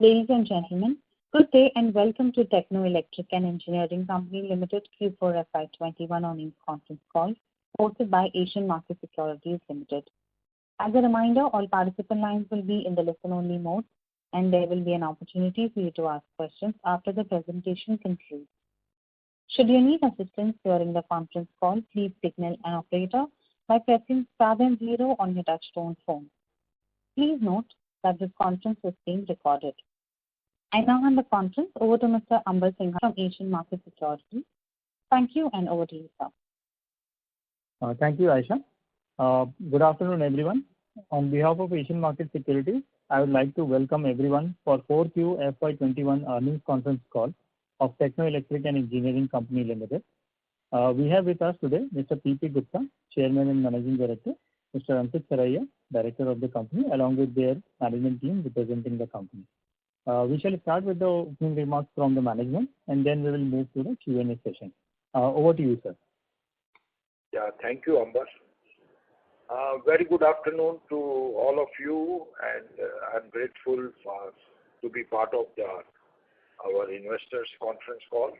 Ladies and gentlemen, good day and welcome to Techno Electric and Engineering Company Limited Q4 FY21 earnings conference call hosted by Asian Market Securities Limited. As a reminder, all participant lines will be in the listen-only mode, and there will be an opportunity for you to ask questions after the presentation concludes. Should you need assistance during the conference call, please signal an operator by pressing star then 0 on your touchtone phone. Please note that this conference is being recorded. I now hand the conference over to Mr. Ambar Singha from Asian Market Securities. Thank you, and over to you, sir. Thank you, Aisha. Good afternoon, everyone. On behalf of Asian Market Securities, I would like to welcome everyone for 4Q FY21 earnings conference call of Techno Electric and Engineering Company Limited. We have with us today Mr. P.P. Gupta, Chairman and Managing Director, Mr. Ankit Saraiya, Director of the company, along with their management team representing the company. We shall start with the opening remarks from the management, and then we will move to the Q&A session. Over to you, sir. Yeah, thank you, Ambar. Very good afternoon to all of you, and I'm grateful to be part of our investors conference call.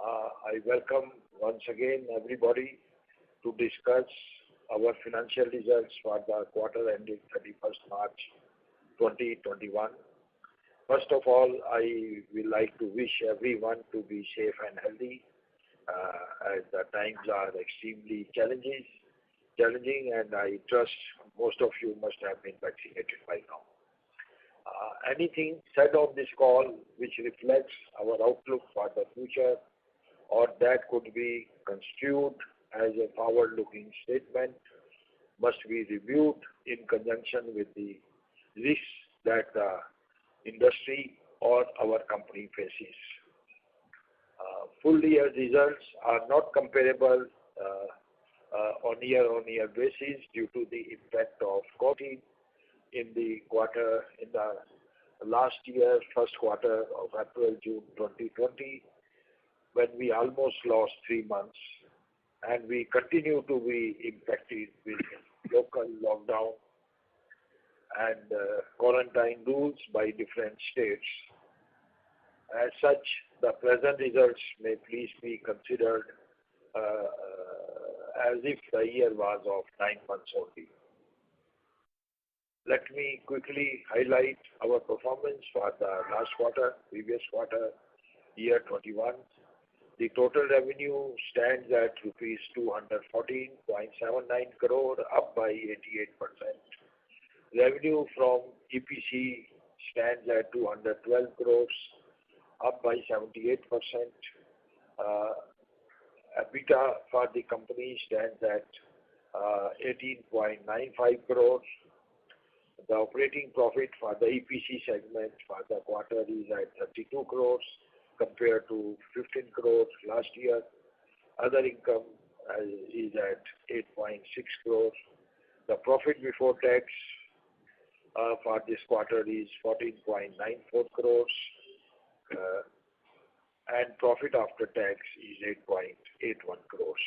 I welcome once again everybody to discuss our financial results for the quarter ending 31st March 2021. First of all, I would like to wish everyone to be safe and healthy as the times are extremely challenging, and I trust most of you must have been vaccinated by now. Anything said on this call which reflects our outlook for the future or that could be construed as a forward-looking statement must be reviewed in conjunction with the risks that the industry or our company faces. Full year results are not comparable on year-on-year basis due to the impact of COVID in the last year, first quarter of April-June 2020, when we almost lost 3 months, and we continue to be impacted with local lockdown and quarantine rules by different states. As such, the present results may please be considered as if the year was of 9 months only. Let me quickly highlight our performance for the last quarter, previous quarter, year 21. The total revenue stands at rupees 214.79 crore, up by 88%. Revenue from EPC stands at 212 crores, up by 78%. EBITDA for the company stands at 18.95 crores. The operating profit for the EPC segment for the quarter is at 32 crores compared to 15 crores last year. Other income is at 8.6 crores. The profit before tax for this quarter is 14.94 crores and profit after tax is 8.81 crores.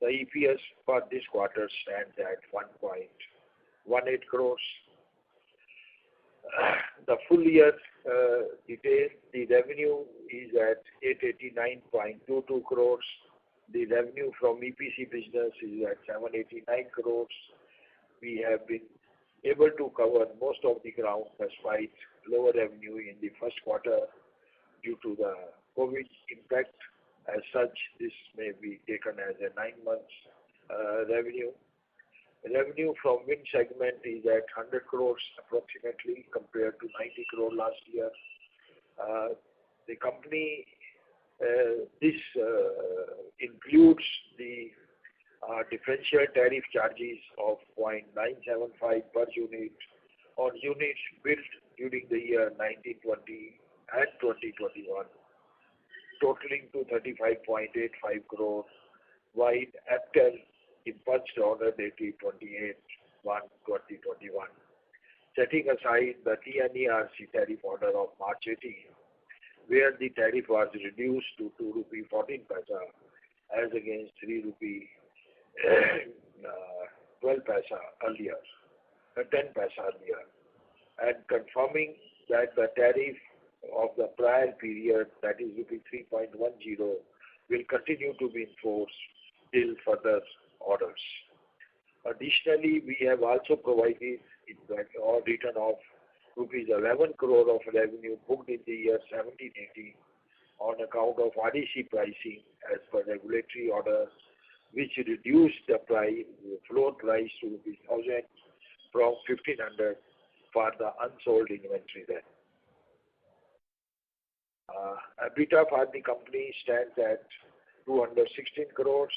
The EPS for this quarter stands at 1.18 crores. The full year detail, the revenue is at 889.22 crores. The revenue from EPC business is at 789 crores. We have been able to cover most of the ground despite lower revenue in the first quarter due to the COVID impact. As such, this may be taken as a 9 months revenue. Revenue from wind segment is at 100 crores approximately compared to 90 crore last year. The company, this includes the differential tariff charges of 0.975 per unit on units built during the year 1920 and 2021, totaling to 35.85 crore, while APTEL impulsed order dated 28/1/2021. Setting aside the TNERC tariff order of March 18, where the tariff was reduced to 2 rupee 14 paisa as against 3 rupee 12 paisa earlier, 10 paisa earlier, and confirming that the tariff of the prior period, that is rupees 3.10, will continue to be enforced till further orders. Additionally, we have also provided or written off rupees 11 crore of revenue booked in the year 17-18 on account of REC pricing as per regulatory order, which reduced the floor price to rupees 1,000 from 1,500 for the unsold inventory then. EBITDA for the company stands at 216 crores.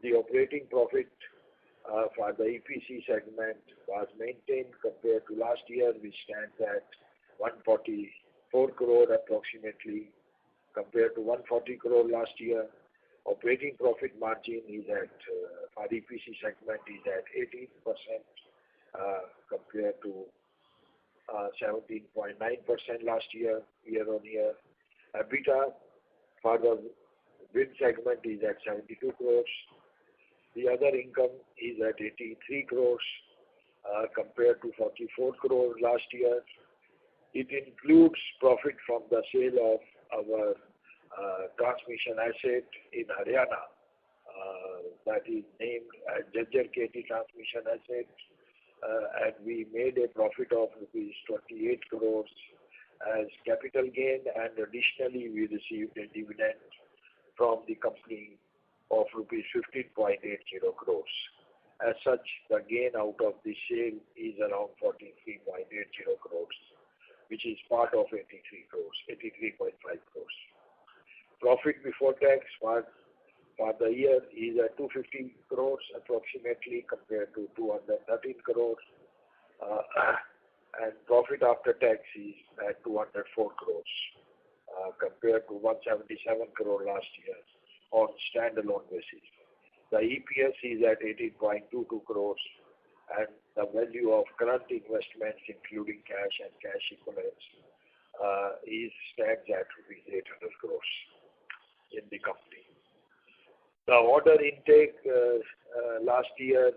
The operating profit for the EPC segment was maintained compared to last year, which stands at 144 crore approximately compared to 140 crore last year. Operating profit margin is at for EPC segment is at 18% compared to 17.9% last year on year. EBITDA for the wind segment is at 72 crores. The other income is at 83 crores compared to 44 crores last year. It includes profit from the sale of our transmission asset in Haryana that is named as Jajjar KT transmission asset, and we made a profit of rupees 28 crores as capital gain, and additionally we received a dividend from the company of rupees 15.80 crores. As such, the gain out of the sale is around 43.80 crores, which is part of 83.5 crores. Profit before tax for the year is at 250 crores approximately compared to 213 crores. And profit after tax is at 204 crores compared to 177 crore last year on standalone basis. The EPS is at 18.22 crores and the value of current investments including cash and cash equivalents stands at rupees 800 crores in the company. The order intake last year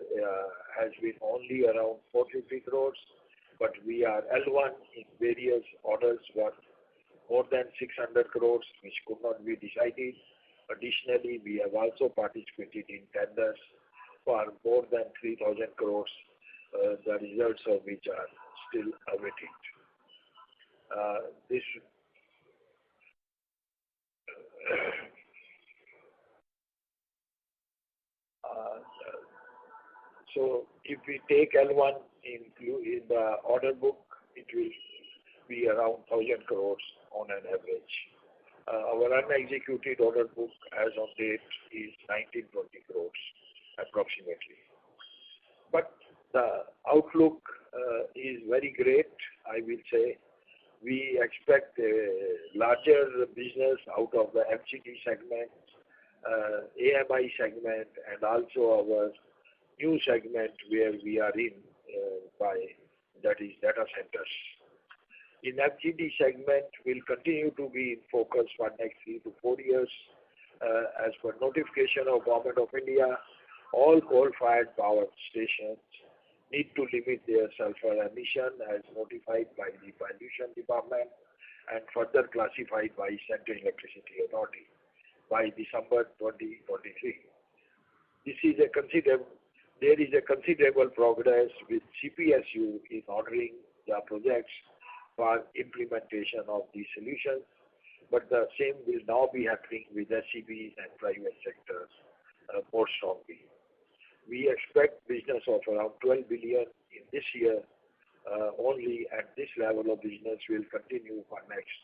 has been only around 450 crores, but we are L1 in various orders worth more than 600 crores, which could not be decided. Additionally, we have also participated in tenders for more than 3,000 crores, the results of which are still awaited. So if we take L1 in the order book, it will be around 1,000 crores on an average. Our unexecuted order book as of date is 1920 crores approximately. But the outlook is very great, I will say. We expect a larger business out of the FGD segment, AMI segment, and also our new segment where we are in that is data centers. In FGD segment, will continue to be in focus for next 3 to 4 years. As per notification of Government of India, all coal-fired power stations need to limit their sulfur emission as notified by the Pollution Department and further classified by Central Electricity Authority by December 2023. There is a considerable progress with CPSU in ordering the projects for implementation of these solutions, but the same will now be happening with SEBs and private sectors more strongly. We expect business of around 12 billion in this year only, and this level of business will continue for next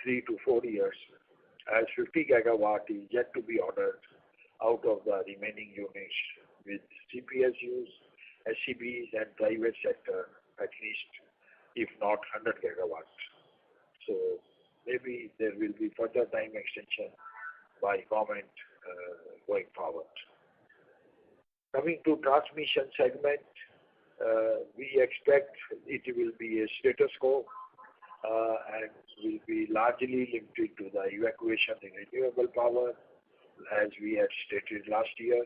3 to 4 years as 50 gigawatt is yet to be ordered out of the remaining units with CPSUs, SEBs and private sector at least, if not 100 gigawatts. So maybe there will be further time extension by government going forward. Coming to transmission segment, we expect it will be a status quo and will be largely limited to the evacuation in renewable power as we had stated last year.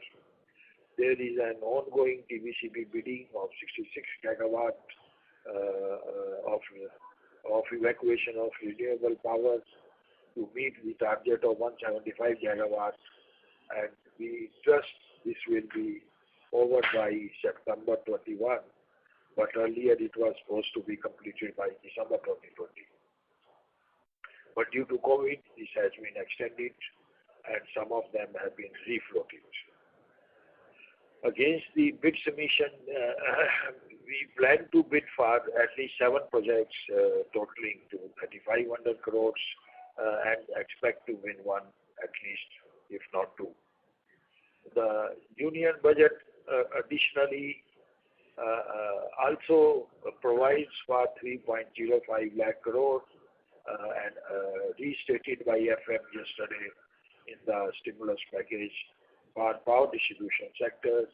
There is an ongoing TBCB bidding of 66 gigawatt of of evacuation of renewable power to meet the target of 175 gigawatts, and we trust this will be over by September 21, but earlier it was supposed to be completed by December 2020. But due to COVID, this has been extended and some of them have been refloated. Against the bid submission, we plan to bid for at least 7 projects totaling to 3,500 crores and expect to win one at least, if not 2. The union budget additionally also provides for 3.05 lakh crore and restated by FM yesterday in the stimulus package for power distribution sector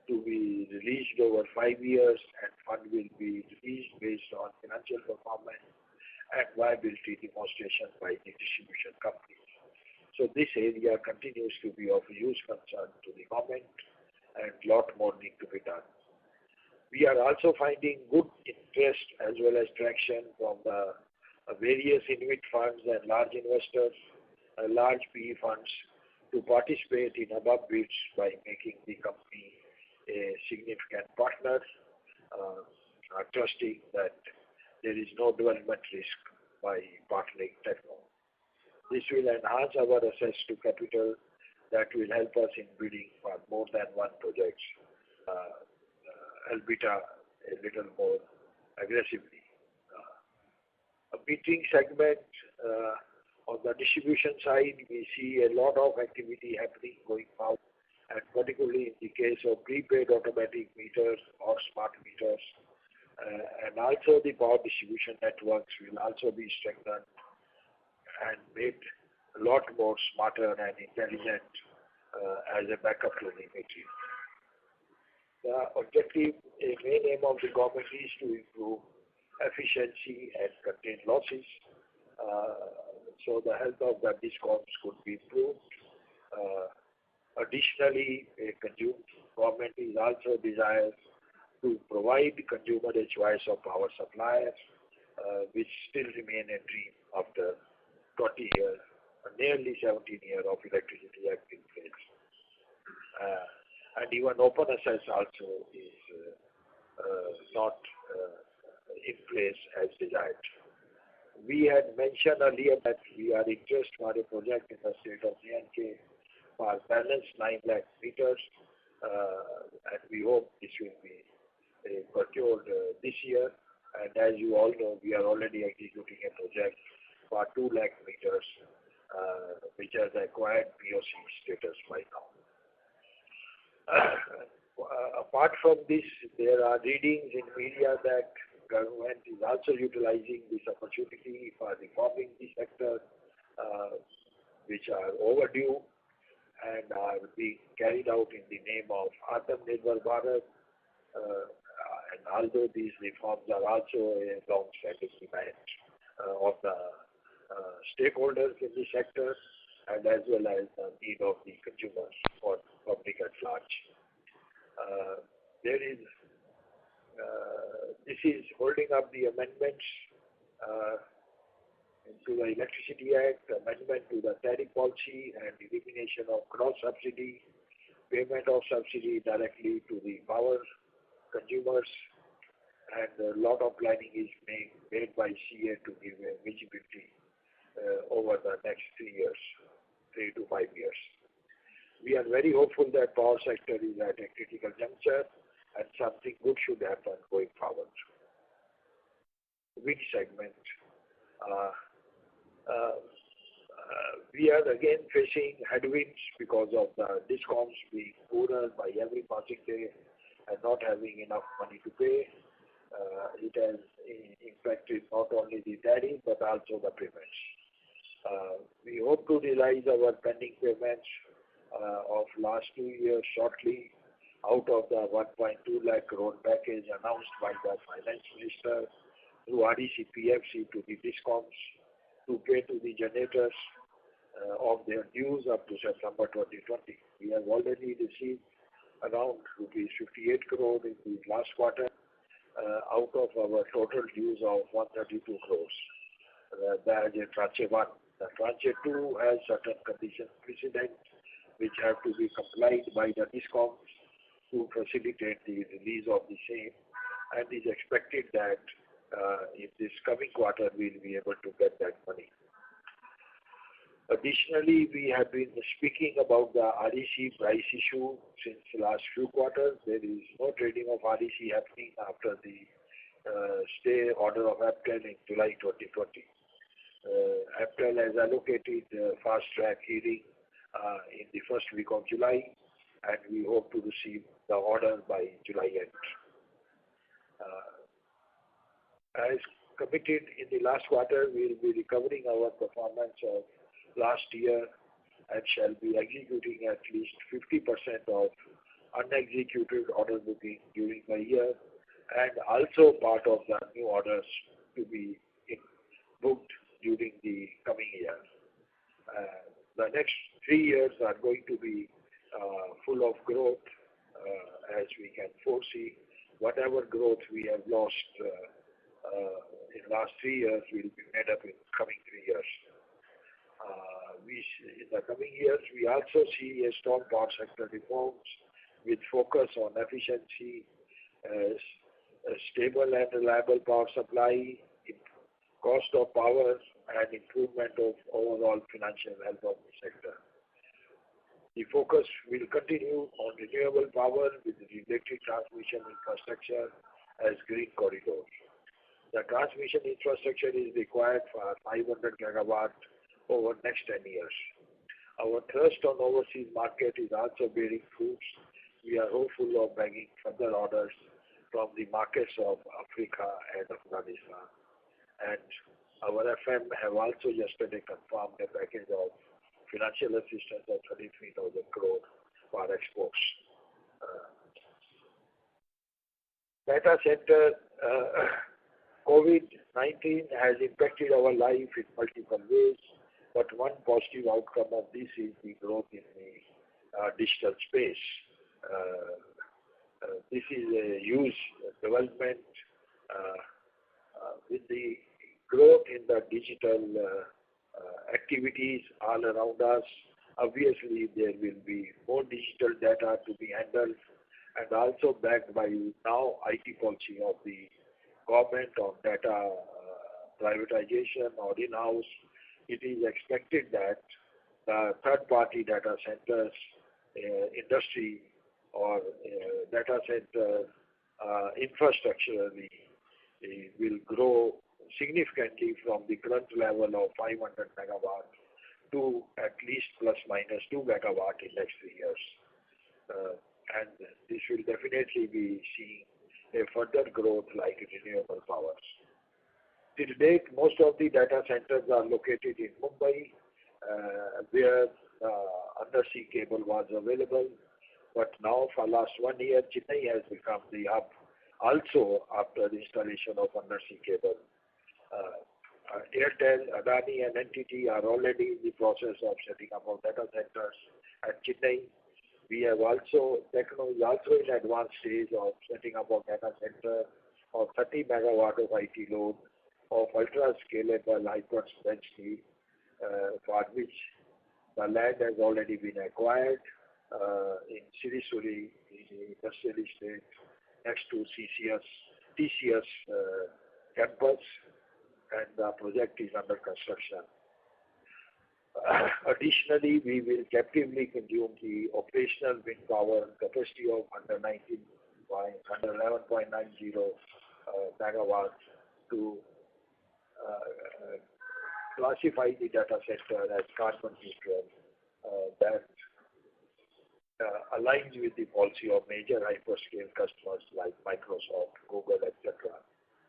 to be released over 5 years, and fund will be released based on financial performance and viability demonstration by the distribution companies. So this area continues to be of huge concern to the government and lot more need to be done. We are also finding good interest as well as traction from the various InvIT funds and large investors, large PE funds to participate in above bids by making the company a significant partner, trusting that there is no development risk by partnering Techno. This will enhance our access to capital that will help us in bidding for more than one project, albeit a little more aggressively. A bidding segment on the distribution side, we see a lot of activity happening going forward, and particularly in the case of prepaid automatic meters or smart meters, and also the power distribution networks will also be strengthened and made a lot more smarter and intelligent as a backup to the meter. The objective, a main aim of the government is to improve efficiency and contain losses, so the health of the DISCOMs could be improved. Additionally, government is also desirous to provide consumer a choice of power suppliers, which still remain a dream after 20 years, nearly 17 years of Electricity Act in place. And even open access also is not in place as desired. We had mentioned earlier that we are interested for a project in the state of J&K for balanced 9 lakh meters, and we hope this will be procured this year. And as you all know, we are already executing a project for 2 lakh meters, which has acquired POC status by now. Apart from this, there are readings in media that government is also utilizing this opportunity for reforming the sector, which are overdue and are being carried out in the name of Atmanirbhar Bharat. And although these reforms are also a long-standing demand of the stakeholders in the sector, and as well as the need of the consumers or public at large. This is holding up the amendments to the Electricity Act, amendment to the tariff policy, and elimination of cross-subsidy, payment of subsidy directly to the power consumers, and a lot of planning is made by CA to give visibility over the next 3 to 5 years. We are very hopeful that power sector is at a critical juncture and something good should happen going forward. Wind segment. We are again facing headwinds because of the DISCOMs being poorer by every passing day and not having enough money to pay. It has impacted not only the tariff but also the payments. We hope to realize our pending payments of last 2 years shortly out of the 1.2 lakh crore package announced by the Finance Minister through REC PFC to the DISCOMs to pay to the generators of their dues up to September 2020. We have already received around rupees 58 crore in the last quarter, out of our total dues of 132 crores. That is tranche 1. The tranche 2 has certain conditions precedent which have to be complied by the DISCOMs to facilitate the release of the same, and is expected that in this coming quarter we will be able to get that money. Additionally, we have been speaking about the REC price issue since the last few quarters. There is no trading of REC happening after the stay order of APTEL in July 2020. APTEL has allocated fast track hearing in the first week of July, and we hope to receive the order by July end. As committed in the last quarter, we will be recovering our performance of last year and shall be executing at least 50% of unexecuted order booking during the year, and also part of the new orders to be booked during the coming year. The next 3 years are going to be full of growth, as we can foresee. Whatever growth we have lost in last 3 years will be made up in coming 3 years. In the coming years, we also see a strong power sector reforms with focus on efficiency, a stable and reliable power supply, cost of power, and improvement of overall financial health of the sector. The focus will continue on renewable power with related transmission infrastructure as green corridors. The transmission infrastructure is required for 500 gigawatt over next 10 years. Our thrust on overseas market is also bearing fruits. We are hopeful of bagging further orders from the markets of Africa and Afghanistan. And our FM have also yesterday confirmed a package of financial assistance of 33,000 crore for exports. Data center, COVID-19 has impacted our life in multiple ways, but one positive outcome of this is the growth in the digital space. This is a huge development. With the growth in the digital activities all around us, obviously there will be more digital data to be handled, and also backed by now IT policy of the government on data privatization or in-house. It is expected that the third-party data centers industry or data center infrastructure will grow significantly from the current level of 500 megawatt to at least plus minus 2 megawatt in next 3 years. And this will definitely be seeing a further growth like renewable powers. Till date, most of the data centers are located in Mumbai, where undersea cable was available. But now for last 1 year, Chennai has become the hub also after the installation of undersea cable. Airtel, Adani and NTT are already in the process of setting up of data centers at Chennai. We have also, Techno is also in advanced stage of setting up of data center of 30 megawatt of IT load of ultra-scalable hyper-density, for which the land has already been acquired in Sirisuri, in the industrial estate next to TCS campus, and the project is under construction. Additionally, we will captively consume the operational wind power capacity of under 11.90 megawatts to classify the data center as carbon neutral. That aligns with the policy of major hyperscale customers like Microsoft, Google, etc.,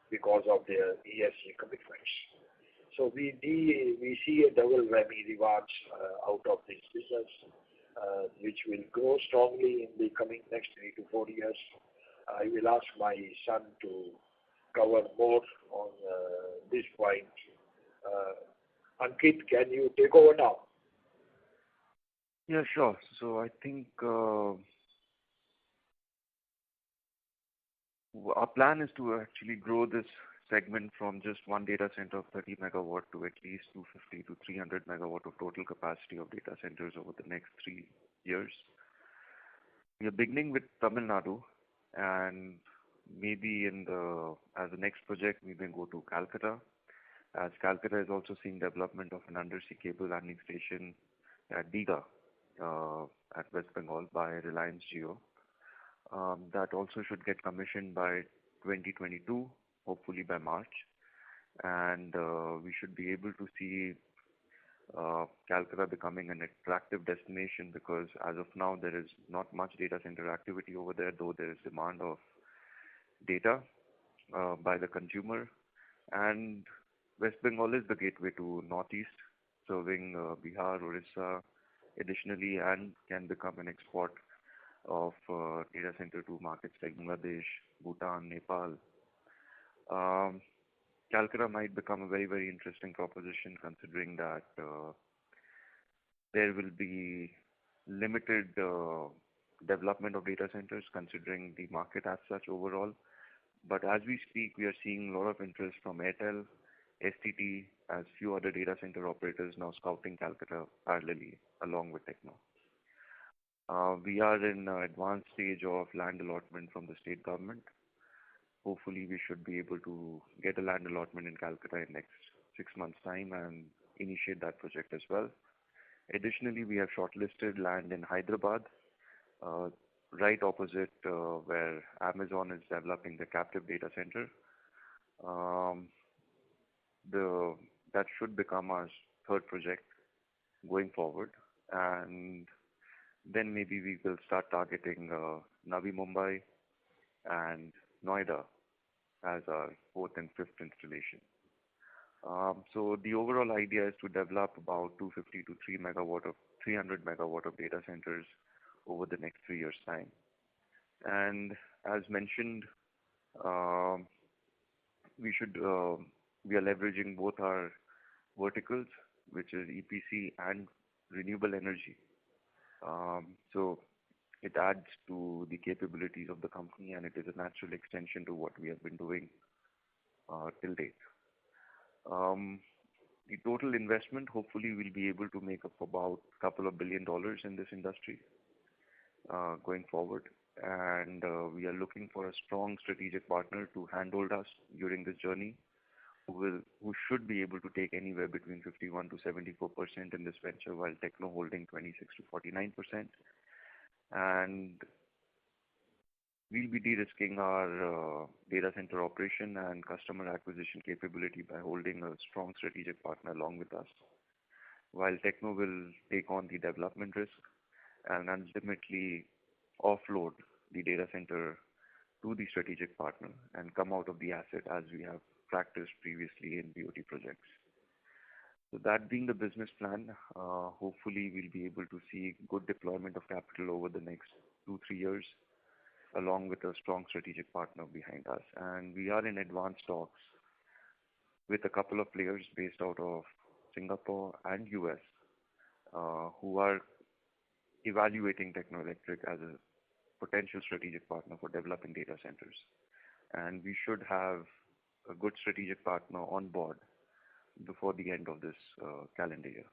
because of their ESG commitments. So we see a double whammy rewards out of this business, which will grow strongly in the coming next 3 to 4 years. I will ask my son to cover more on this point. Ankit, can you take over now? Yeah, sure. So I think Our plan is to actually grow this segment from just one data center of 30 megawatt to at least 250 to 300 megawatt of total capacity of data centers over the next 3 years. We are beginning with Tamil Nadu, and maybe as the next project we may go to Calcutta, as Calcutta is also seeing development of an undersea cable landing station at Digha at West Bengal by Reliance Jio. That also should get commissioned by 2022, hopefully by March, and we should be able to see Calcutta becoming an attractive destination, because as of now there is not much data center activity over there, though there is demand of data by the consumer. And West Bengal is the gateway to Northeast, serving Bihar, Orissa additionally, and can become an export of data center to markets like Bangladesh, Bhutan, Nepal. Calcutta might become a very, very interesting proposition, considering that there will be limited development of data centers, considering the market as such overall. But as we speak, we are seeing a lot of interest from Airtel, STT, as few other data center operators now scouting Calcutta parallelly along with Techno. We are in advanced stage of land allotment from the state government. Hopefully, we should be able to get a land allotment in Calcutta in next 6 months' time and initiate that project as well. Additionally, we have shortlisted land in Hyderabad, right opposite where Amazon is developing the captive data center. That should become our third project going forward, and then maybe we will start targeting Navi Mumbai and Noida as our fourth and fifth installation. So the overall idea is to develop about 250 to 300 megawatt of data centers over the next 3 years' time. And as mentioned, we are leveraging both our verticals, which is EPC and renewable energy. So it adds to the capabilities of the company, and it is a natural extension to what we have been doing till date. The total investment, hopefully, we'll be able to make up about $2 billion in this industry going forward. And we are looking for a strong strategic partner to handhold us during this journey, who should be able to take anywhere between 51 to 74% in this venture, while Techno holding 26 to 49%. And we'll be de-risking our data center operation and customer acquisition capability by holding a strong strategic partner along with us, while Techno will take on the development risk and ultimately offload the data center to the strategic partner and come out of the asset as we have practiced previously in BOT projects. So that being the business plan, hopefully we'll be able to see good deployment of capital over the next 2-3 years, along with a strong strategic partner behind us. And we are in advanced talks with a couple of players based out of Singapore and US, who are evaluating Techno Electric as a potential strategic partner for developing data centers. And we should have a good strategic partner on board before the end of this calendar year.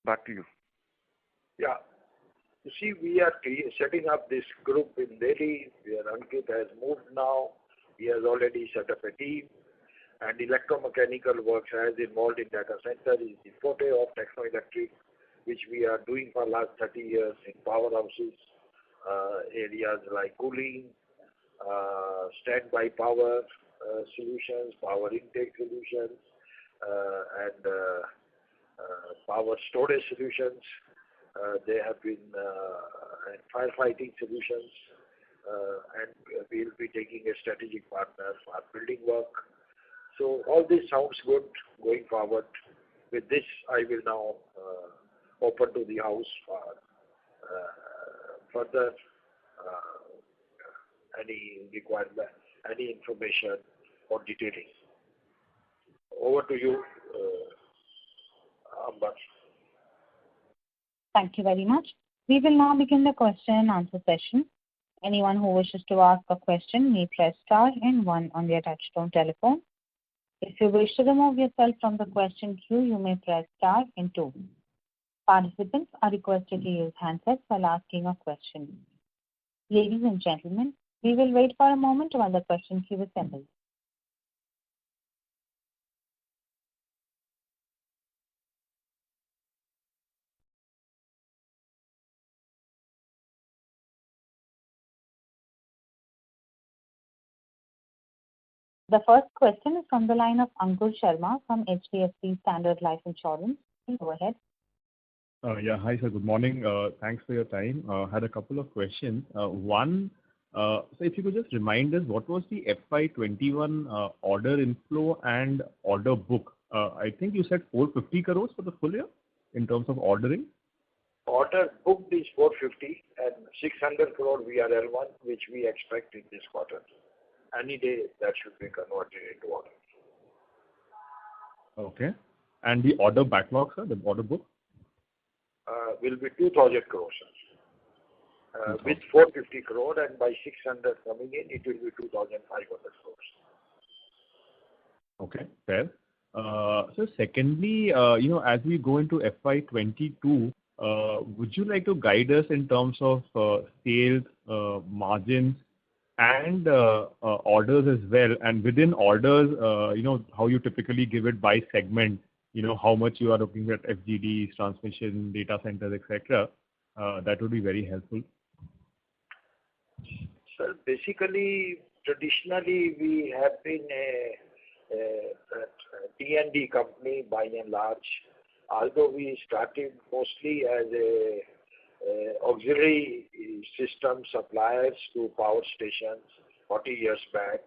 Back to you. Yeah. You see, we are setting up this group in Delhi, where Ankit has moved now. He has already set up a team, and electromechanical works as involved in data center is the forte of Techno Electric, which we are doing for last 30 years in powerhouses, areas like cooling, standby power solutions, power intake solutions, and power storage solutions. There have been firefighting solutions, and we'll be taking a strategic partner for building work. So all this sounds good going forward. With this, I will now open to the house for further any requirement, any information or detailing. Over to you, Amber. Thank you very much. We will now begin the question and answer session. Anyone who wishes to ask a question may press star and one on their touchtone telephone. If you wish to remove yourself from the question queue, you may press star and two. Participants are requested to use handsets while asking a question. Ladies and gentlemen, we will wait for a moment while the question queue assembles. The first question is from the line of Ankur Sharma from HDFC Standard Life Insurance. Please go ahead. Yeah. Hi, sir. Good morning. Thanks for your time. Had a couple of questions. One, so if you could just remind us, what was the FY21 order inflow and order book? I think you said 450 crores for the full year in terms of ordering. Order booked is 450 and 600 crore VRL1, which we expect in this quarter. Any day that should be converted into order. Okay. And the order backlog, sir, the order book? Will be 2,000 crores. With 450 crore and by 600 coming in, it will be 2,500 crores. Okay, fair. So secondly, as we go into FY22, would you like to guide us in terms of sales, margins, and orders as well? And within orders, how you typically give it by segment, how much you are looking at FGDs, transmission, data centers, etc. That would be very helpful. Sir, basically, traditionally, we have been a T&D company by and large. Although we started mostly as a auxiliary system suppliers to power stations 40 years back,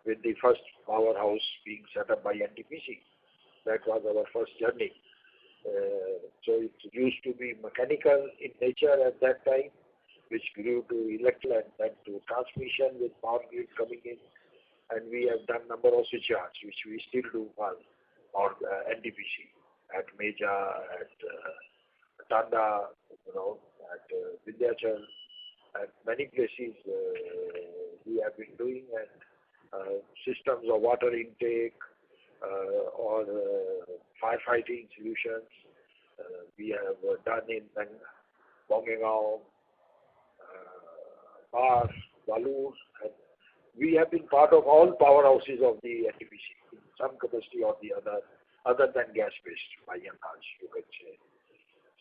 with the first powerhouse being set up by NTPC. That was our first journey. So it used to be mechanical in nature at that time, which grew to electrical and then to transmission with power grid coming in. And we have done number of switchyards, which we still do for NTPC at Meja, at Tanda, at Vindhyachal, at many places we have been doing, and systems of water intake or firefighting solutions we have done in Bongaigaon, Par, Balur, and we have been part of all powerhouses of the NTPC in some capacity or the other than gas-based by and large, you can say.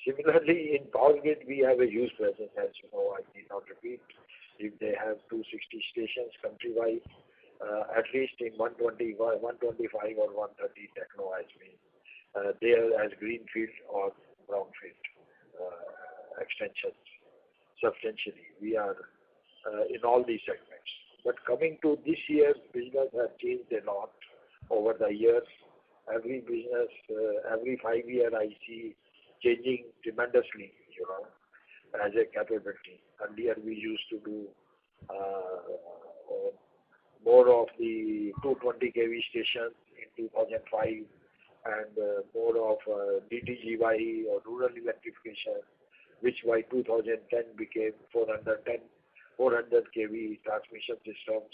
Similarly, in Power Grid, we have a huge presence, as you know, I need not repeat. If they have 260 stations countrywide, at least in 125 or 130 techno has been there as greenfield or brownfield extensions. Substantially, we are in all these segments. But coming to this year, business has changed a lot over the years. Every business, every 5 year I see changing tremendously, as a capability. Earlier we used to do more of the 220 kV stations in 2005 and more of DTGY or rural electrification, which by 2010 became 400 kV transmission systems.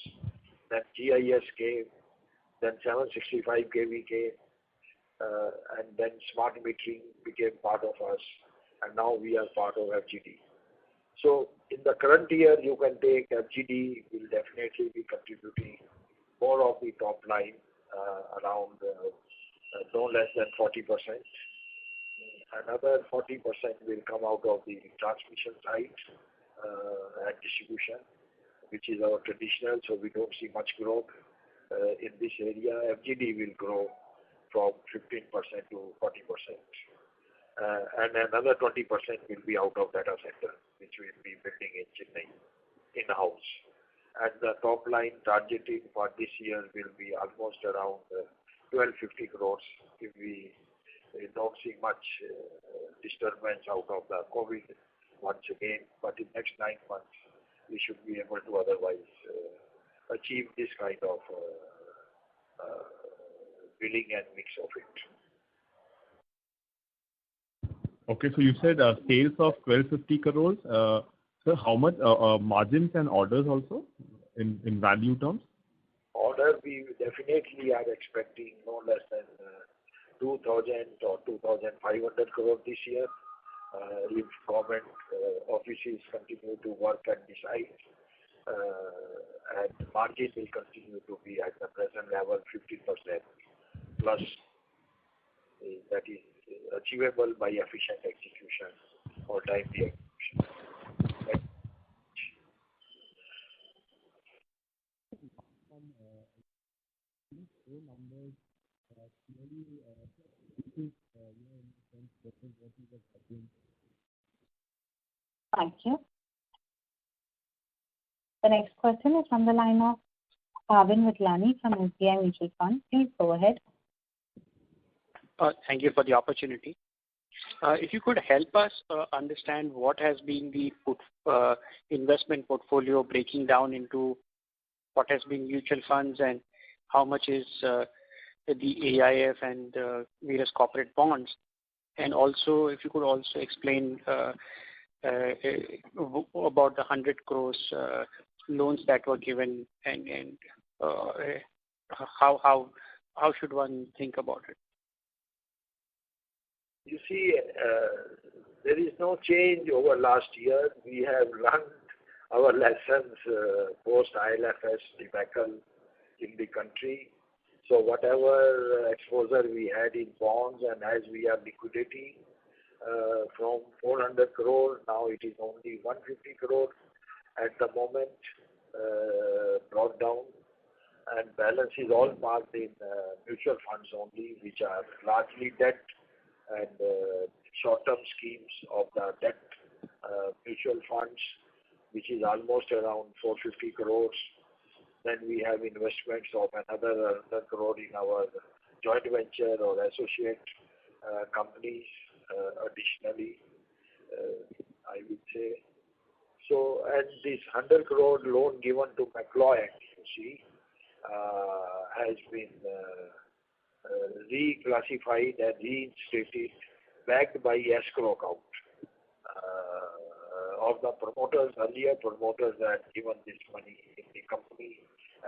Then GIS came, then 765 kV came, and then smart metering became part of us, and now we are part of FGD. So in the current year, you can take FGD will definitely be contributing more of the top line, around no less than 40%. Another 40% will come out of the transmission side and distribution, which is our traditional, so we don't see much growth in this area. FGD will grow from 15% to 40%. And another 20% will be out of data center, which we'll be building in Chennai, in-house. And the top line targeting for this year will be almost around 1250 crores if we don't see much disturbance out of the COVID once again. But in next 9 months, we should be able to otherwise achieve this kind of billing and mix of it. Okay, so you said sales of 1250 crores. So how much margins and orders also in value terms? Order, we definitely are expecting no less than 2,000 or 2,500 crore this year. If government offices continue to work and decide, and margin will continue to be at the present level 15% plus, that is achievable by efficient execution or timely execution. Thank you. The next question is from the line of Bhavin Vithlani from SBI Mutual Fund. Please go ahead. Thank you for the opportunity. If you could help us understand what has been the investment portfolio breaking down into what has been mutual funds and how much is the AIF and various corporate bonds. And also, if you could also explain about the 100 crores loans that were given and how should one think about it? You see, there is no change over last year. We have learned our lessons post-IL&FS debacle in the country. So whatever exposure we had in bonds, and as we have liquidity from 400 crore, now it is only 150 crore at the moment, brought down, and balance is all parked in mutual funds only, which are largely debt and short-term schemes of the debt mutual funds, which is almost around 450 crores. Then we have investments of another 100 crore in our joint venture or associate companies additionally, I would say. So, and this 100 crore loan given to McLoyan, you see, has been reclassified and reinstated, backed by escrow account of the promoters. Earlier promoters had given this money in the company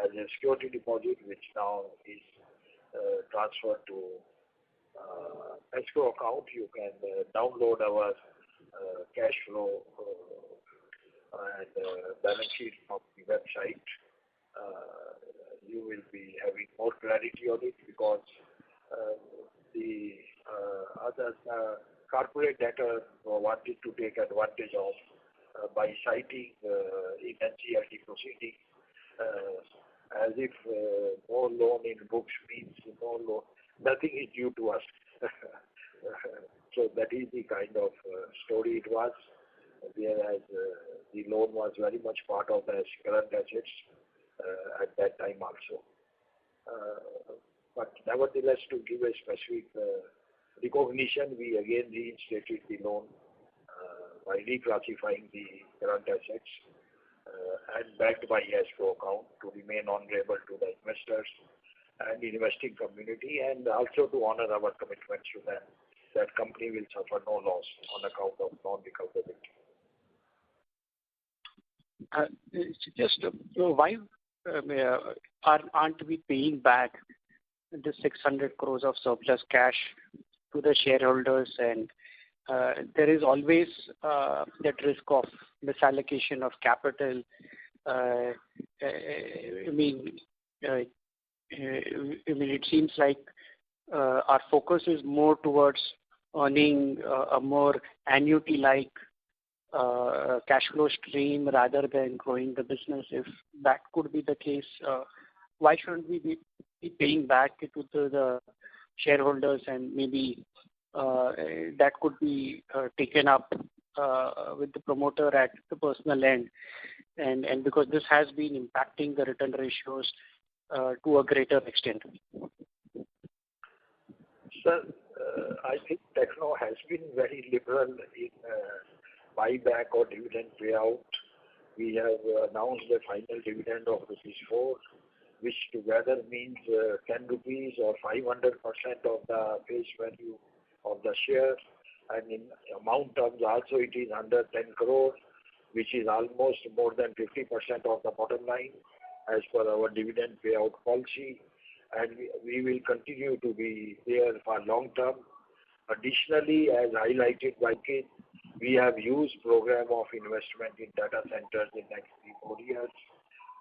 as a security deposit, which now is transferred to escrow account. You can download our cash flow and balance sheet of the website. You will be having more clarity on it, because the other corporate debtor wanted to take advantage of by citing in NCLT proceeding as if no loan in books means no loan, nothing is due to us. So that is the kind of story it was, whereas the loan was very much part of the current assets at that time also. But nevertheless, to give a specific recognition, we again reinstated the loan by reclassifying the current assets and backed by escrow account to remain honorable to the investors and investing community, and also to honor our commitments to them that company will suffer no loss on account of non-recoverability. Why aren't we paying back the 600 crores of surplus cash to the shareholders? And there is always that risk of misallocation of capital. It seems like our focus is more towards earning a more annuity-like cash flow stream rather than growing the business. If that could be the case, why shouldn't we be paying back to the shareholders, and maybe that could be taken up with the promoter at the personal end, and because this has been impacting the return ratios to a greater extent. Sir, I think Techno has been very liberal in buyback or dividend payout. We have announced a final dividend of ₹4, which together means 10 rupees or 500% of the face value of the share, and in amount terms also it is under 10 crore. which is almost more than 50% of the bottom line as per our dividend payout policy, and we will continue to be there for long term. Additionally, as highlighted by Kit, we have used program of investment in data centers in next 3-4 years.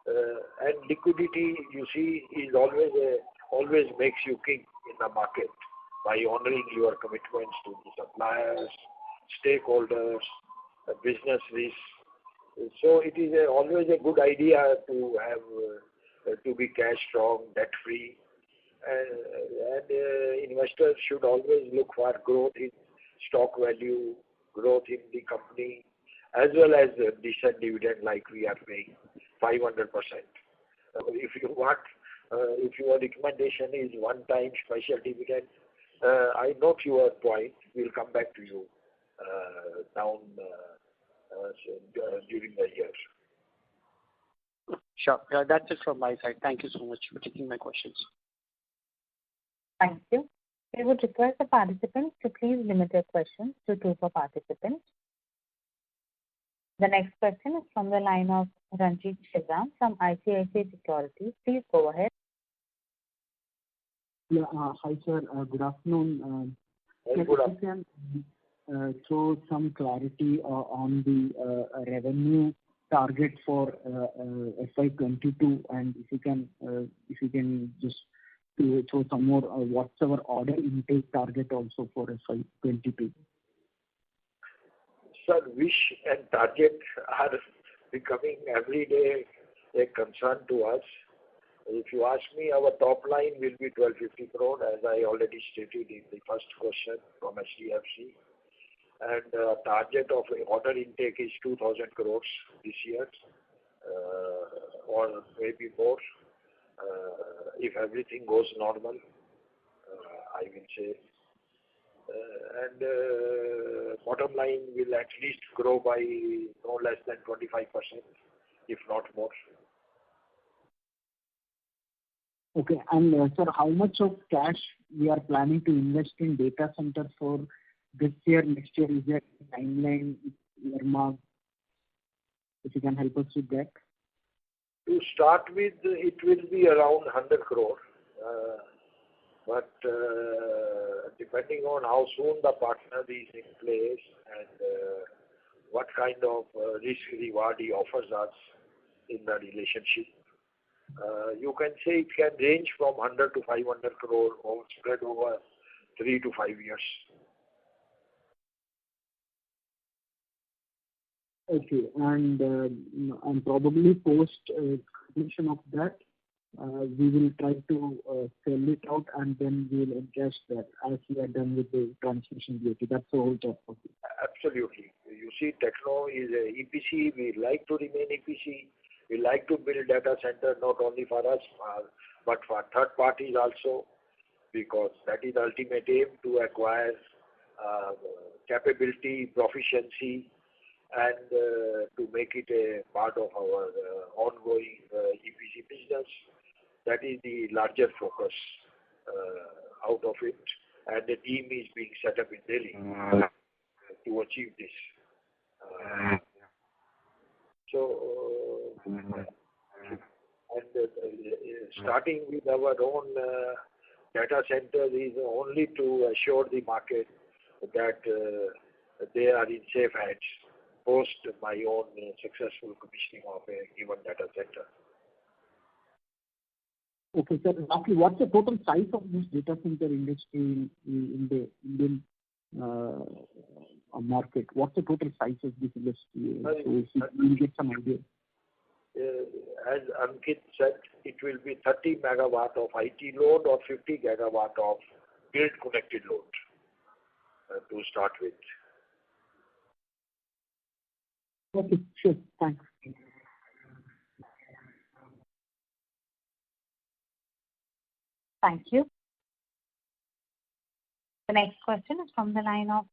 And liquidity, you see, is always makes you king in the market by honoring your commitments to the suppliers, stakeholders, business risks. So it is always a good idea to have to be cash strong, debt free, and investors should always look for growth in stock value, growth in the company, as well as decent dividend like we are paying 500%. If your recommendation is one-time special dividend, I note your point. We'll come back to you during the year. Sure. That's it from my side. Thank you so much for taking my questions. Thank you. We would request the participants to please limit their questions to 2 per participant. The next question is from the line of Ranjit Shizam from ICICI Securities. Please go ahead. Yeah, hi sir. Good afternoon. Very good afternoon. If you can throw some clarity on the revenue target for FY22, and if you can just throw some more what's our order intake target also for FY22. Sir, wish and target are becoming every day a concern to us. If you ask me, our top line will be 1250 crore, as I already stated in the first question from HDFC. And target of order intake is 2000 crores this year, or maybe more, if everything goes normal, I will say. And bottom line will at least grow by no less than 25%, if not more. Okay, and sir, how much of cash we are planning to invest in data center for this year, next year? Is there a timeline earmarked? If you can help us with that. To start with, it will be around 100 crore. But depending on how soon the partner is in place and what kind of risk-reward he offers us in the relationship, you can say it can range from 100 to 500 crore or spread over 3 to 5 years. Okay, and probably post completion of that, we will try to sell it out and then we will encash that as we are done with the transmission duty. That's the whole top of it. Absolutely. You see, Techno is a EPC. We like to remain EPC. We like to build data center not only for us, but for third parties also, because that is the ultimate aim, to acquire capability, proficiency, and to make it a part of our ongoing EPC business. That is the larger focus out of it, and the team is being set up in Delhi to achieve this. Starting with our own data center is only to assure the market that they are in safe hands post my own successful commissioning of a given data center. Okay, sir. Lastly, what's the total size of this data center industry in the Indian market? What's the total size of this industry? So if you get some idea. As Ankit said, it will be 30 megawatt of IT load or 50 gigawatt of grid connected load to start with. Okay, sure. Thanks. Thank you. The next question is from the line of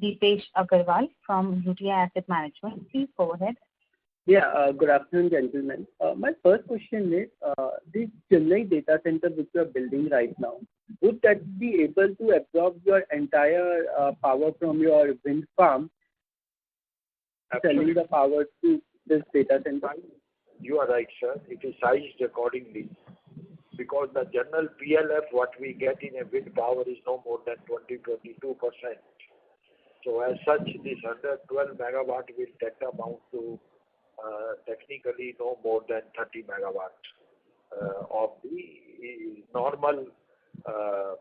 Deepesh Agarwal from UTI Asset Management. Please go ahead. Yeah, good afternoon, gentlemen. My first question is, this Chennai data center which you are building right now, would that be able to absorb your entire power from your wind farm? selling the power to this data center? You are right, sir. It is sized accordingly because the general PLF what we get in a wind power is no more than 20-22%. So as such, this 112 megawatt will amount to technically no more than 30 megawatt of the normal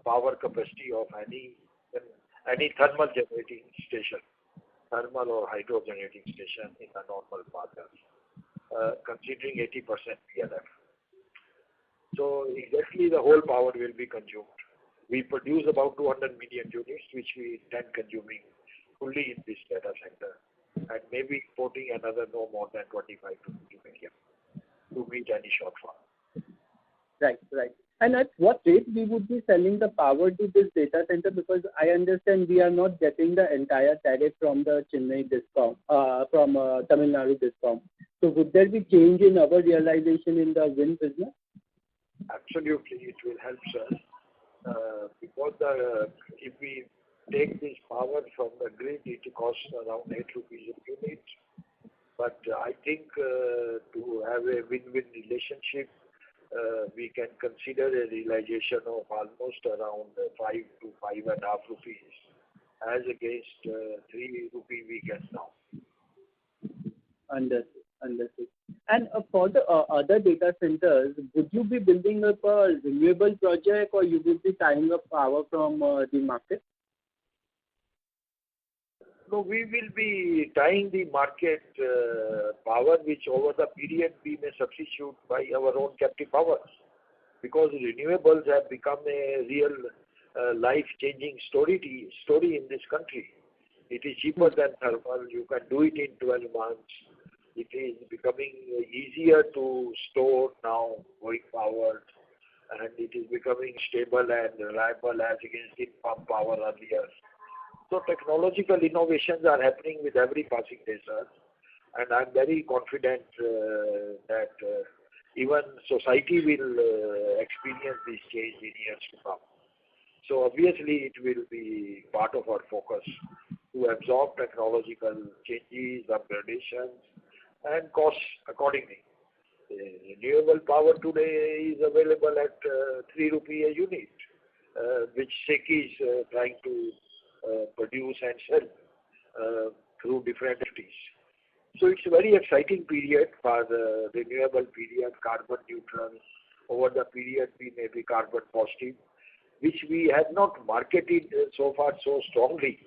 power capacity of any thermal generating station, thermal or hydro generating station in a normal pattern, considering 80% PLF. So exactly the whole power will be consumed. We produce about 200 million units, which we intend consuming fully in this data center, and maybe importing another no more than 25 to 50 million to meet any shortfall. Right. And at what rate we would be selling the power to this data center? Because I understand we are not getting the entire tariff from the Chennai DISCOM, from Tamil Nadu DISCOM. So would there be change in our realization in the wind business? Absolutely, it will help, sir. Because if we take this power from the grid, it costs around 8 rupees a unit. But I think to have a win-win relationship, we can consider a realization of almost around 5 to 5.5 rupees as against 3 rupee we get now. Understood. And for the other data centers, would you be building up a renewable project or you would be tying up power from the market? No, we will be tying the market power, which over the period we may substitute by our own captive power, because renewables have become a real life-changing story in this country. It is cheaper than thermal. You can do it in 12 months. It is becoming easier to store now going forward, and it is becoming stable and reliable as against in pump power earlier. So technological innovations are happening with every passing day, sir, and I'm very confident that even society will experience this change in years to come. So obviously it will be part of our focus to absorb technological changes, upgradations, and costs accordingly. Renewable power today is available at 3 rupee a unit, which SECI is trying to produce and sell through different entities. So it's a very exciting period for the renewable period, carbon neutral. Over the period we may be carbon positive, which we have not marketed so far so strongly.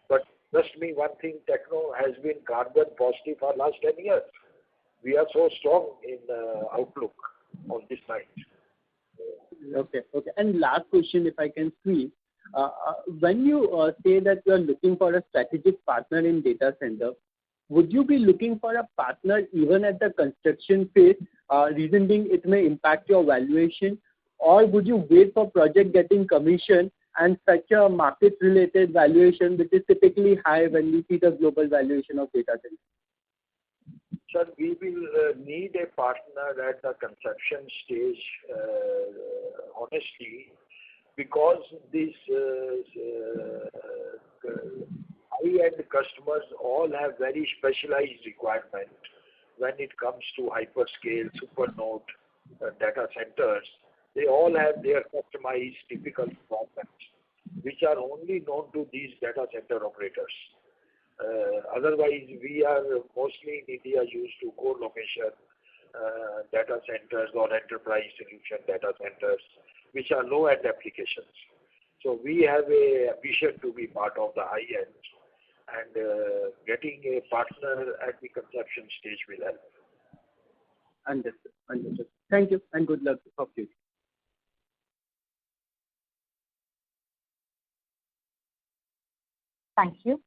But trust me, one thing, Techno has been carbon positive for last 10 years. We are so strong in outlook on this side. Okay. And last question, if I can squeeze. When you say that you are looking for a strategic partner in data center, would you be looking for a partner even at the construction phase, reason being it may impact your valuation, or would you wait for project getting commissioned and such a market-related valuation which is typically high when we see the global valuation of data centers? Sir, we will need a partner at the conception stage, honestly, because these high-end customers all have very specialized requirements when it comes to hyperscale, supernode data centers. They all have their customized typical requirements, which are only known to these data center operators. Otherwise, we are mostly in India used to co-location data centers or enterprise solution data centers, which are low-end applications. So we have a ambition to be part of the high-end, and getting a partner at the conception stage will help. Understood. Thank you, and good luck for future. Thank you.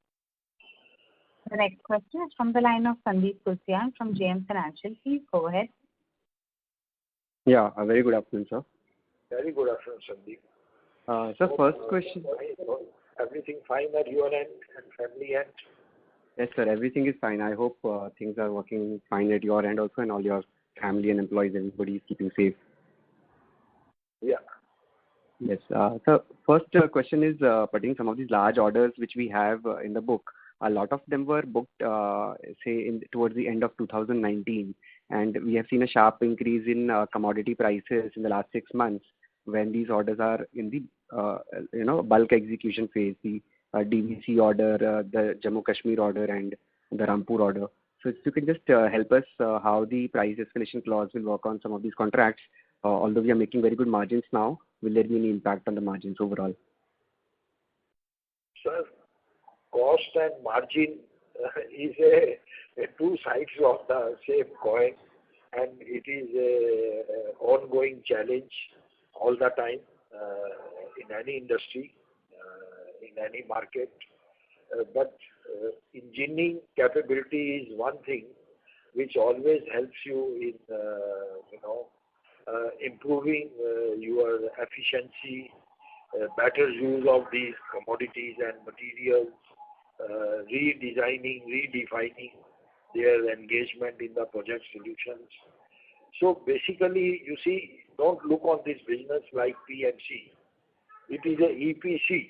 The next question is from the line of Sandeep Tulsiyan from JM Financial. Please go ahead. Yeah, a very good afternoon, sir. Very good afternoon, Sandeep. Sir, first question. Everything fine at your end and family end? Yes, sir, everything is fine. I hope things are working fine at your end also, and all your family and employees, everybody is keeping safe. Yeah. Yes. So first question is putting some of these large orders which we have in the book. a lot of them were booked, towards the end of 2019, and we have seen a sharp increase in commodity prices in the last 6 months when these orders are in the bulk execution phase, the DVC order, the Jammu Kashmir order, and the Rampur order. So if you can just help us how the price escalation clause will work on some of these contracts. Although we are making very good margins now, will there be any impact on the margins overall? Sir, cost and margin is a two sides of the same coin, and it is an ongoing challenge all the time in any industry, in any market. But engineering capability is one thing which always helps you in improving your efficiency, better use of these commodities and materials, redesigning, redefining their engagement in the project solutions. So basically, you see, don't look on this business like PNC. It is a EPC.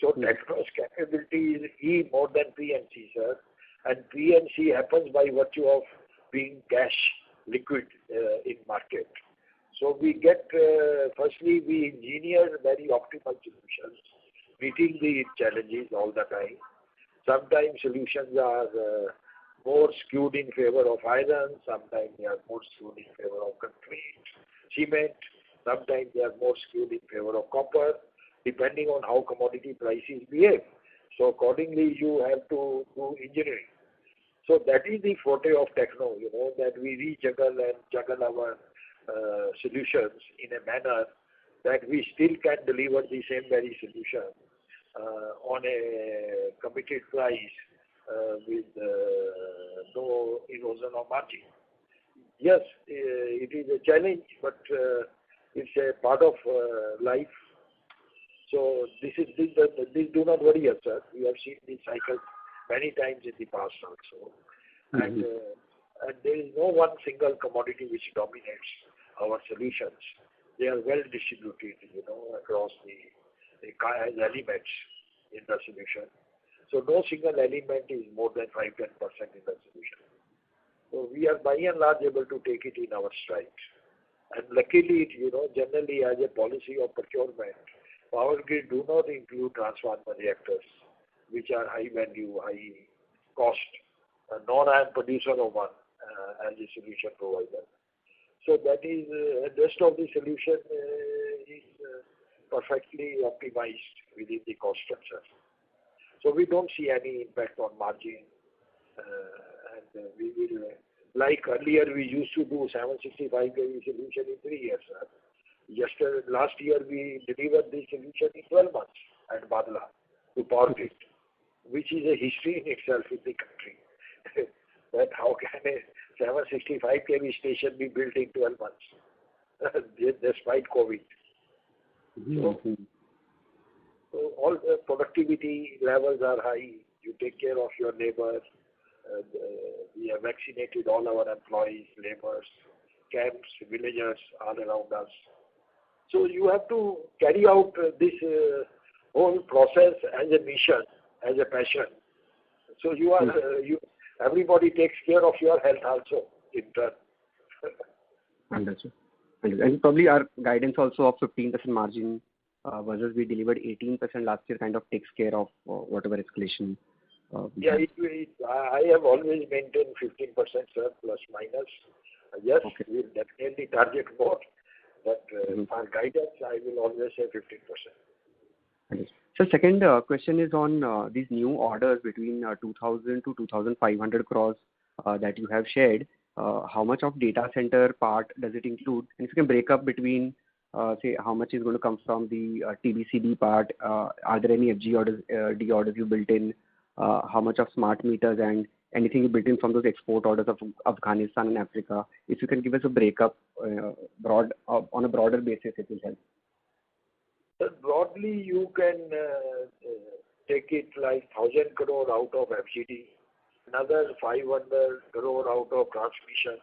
So Techno's capability is E more than PNC, sir. And PNC happens by virtue of being cash liquid in market. So we get, firstly, we engineer very optimal solutions, meeting the challenges all the time. Sometimes solutions are more skewed in favor of iron, sometimes they are more skewed in favor of concrete, cement, sometimes they are more skewed in favor of copper, depending on how commodity prices behave. So accordingly, you have to do engineering. So that is the forte of Techno, that we rejuggle and juggle our solutions in a manner that we still can deliver the same very solution on a committed price with no erosion of margin. Yes, it is a challenge, but it's a part of life. So this do not worry us, sir. We have seen this cycle many times in the past also. And there is no one single commodity which dominates our solutions. They are well distributed, across the elements in the solution. So no single element is more than 5-10% in the solution. So we are by and large able to take it in our stride. And luckily, generally as a policy of procurement, Power Grid do not include transformer reactors, which are high value, high cost, nor I am producer of one as a solution provider. So that is, the rest of the solution is perfectly optimized within the cost structure. So we don't see any impact on margin, and we will, like earlier we used to do 765 kV solution in 3 years. Last year we delivered this solution in 12 months at Badla to Power Grid, which is a history in itself in the country. That how can a 765 kV station be built in 12 months, despite COVID. So all the productivity levels are high. You take care of your neighbors. We have vaccinated all our employees, laborers, camps, villagers all around us. So you have to carry out this whole process as a mission, as a passion. So everybody takes care of your health also in turn. Understood. And probably our guidance also of 15% margin versus we delivered 18% last year kind of takes care of whatever escalation. I have always maintained 15%, sir, plus minus. Yes, we will definitely target more, but for guidance, I will always say 15%. So second question is on these new orders between 2,000 to 2,500 crores that you have shared. How much of data center part does it include? And if you can break up between, say, how much is going to come from the TBCB part? Are there any FG orders, D orders you built in? How much of smart meters and anything you built in from those export orders of Afghanistan and Africa? If you can give us a breakup on a broader basis, it will help. Broadly, you can take it like 1,000 crore out of FGD, another 500 crore out of transmission,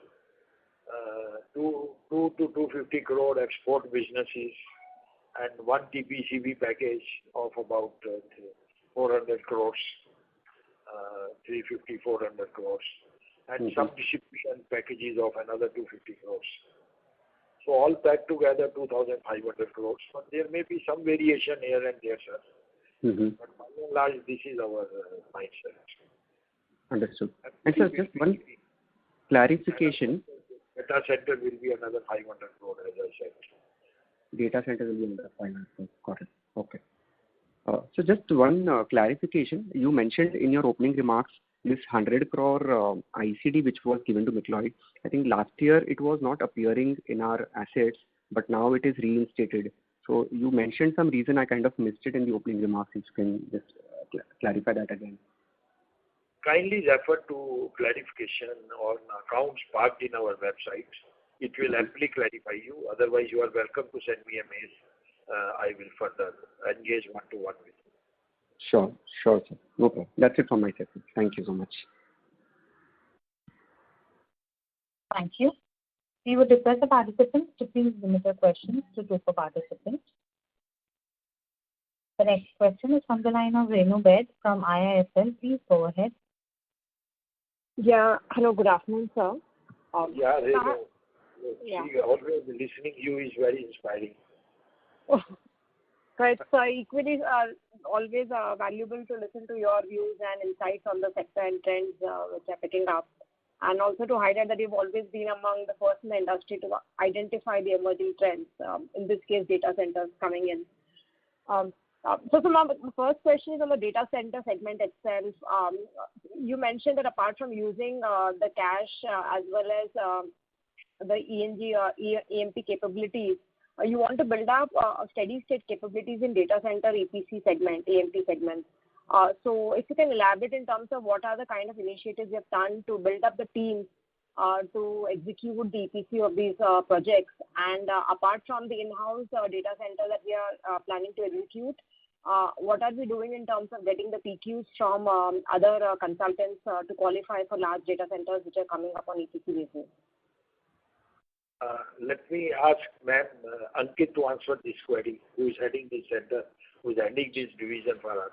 2 to 250 crore export businesses, and one TBCB package of about 400 crores. 350, 400 crores, and some distribution packages of another 250 crores. So all packed together 2,500 crores. But there may be some variation here and there, sir. But by and large, this is our mindset. Understood. And sir, just one clarification. Data center will be another 500 crore, as I said. Data center will be another 500 crore. Got it. Okay. So just one clarification. You mentioned in your opening remarks this 100 crore ICD which was given to Macleod. I think last year it was not appearing in our assets, but now it is reinstated. So you mentioned some reason, I kind of missed it in the opening remarks. If you can just clarify that again. Kindly refer to clarification on accounts parked in our website. It will amply clarify you. Otherwise, you are welcome to send me a mail. I will further engage one-to-one with you. Sure, sir. No problem. That's it from my side. Thank you so much. Thank you. We would request the participants to please limit their questions to 2 per participant. The next question is from the line of Renu Baid from IIFL. Please go ahead. Yeah. Hello. Good afternoon, sir. Yeah, Renu. See, always listening to you is very inspiring. Right. So equally always valuable to listen to your views and insights on the sector and trends which are picking up. And also to highlight that you've always been among the first in the industry to identify the emerging trends, in this case data centers coming in. So the first question is on the data center segment itself. You mentioned that apart from using the cash as well as the ENG or EMP capabilities, you want to build up steady state capabilities in data center EPC segment, EMP segment. So if you can elaborate in terms of what are the kind of initiatives you have done to build up the team to execute the EPC of these projects, and apart from the in-house data center that we are planning to execute, what are we doing in terms of getting the PQs from other consultants to qualify for large data centers which are coming up on EPC basis? Let me ask ma'am Ankit to answer this query, who is heading this center, who is heading this division for us.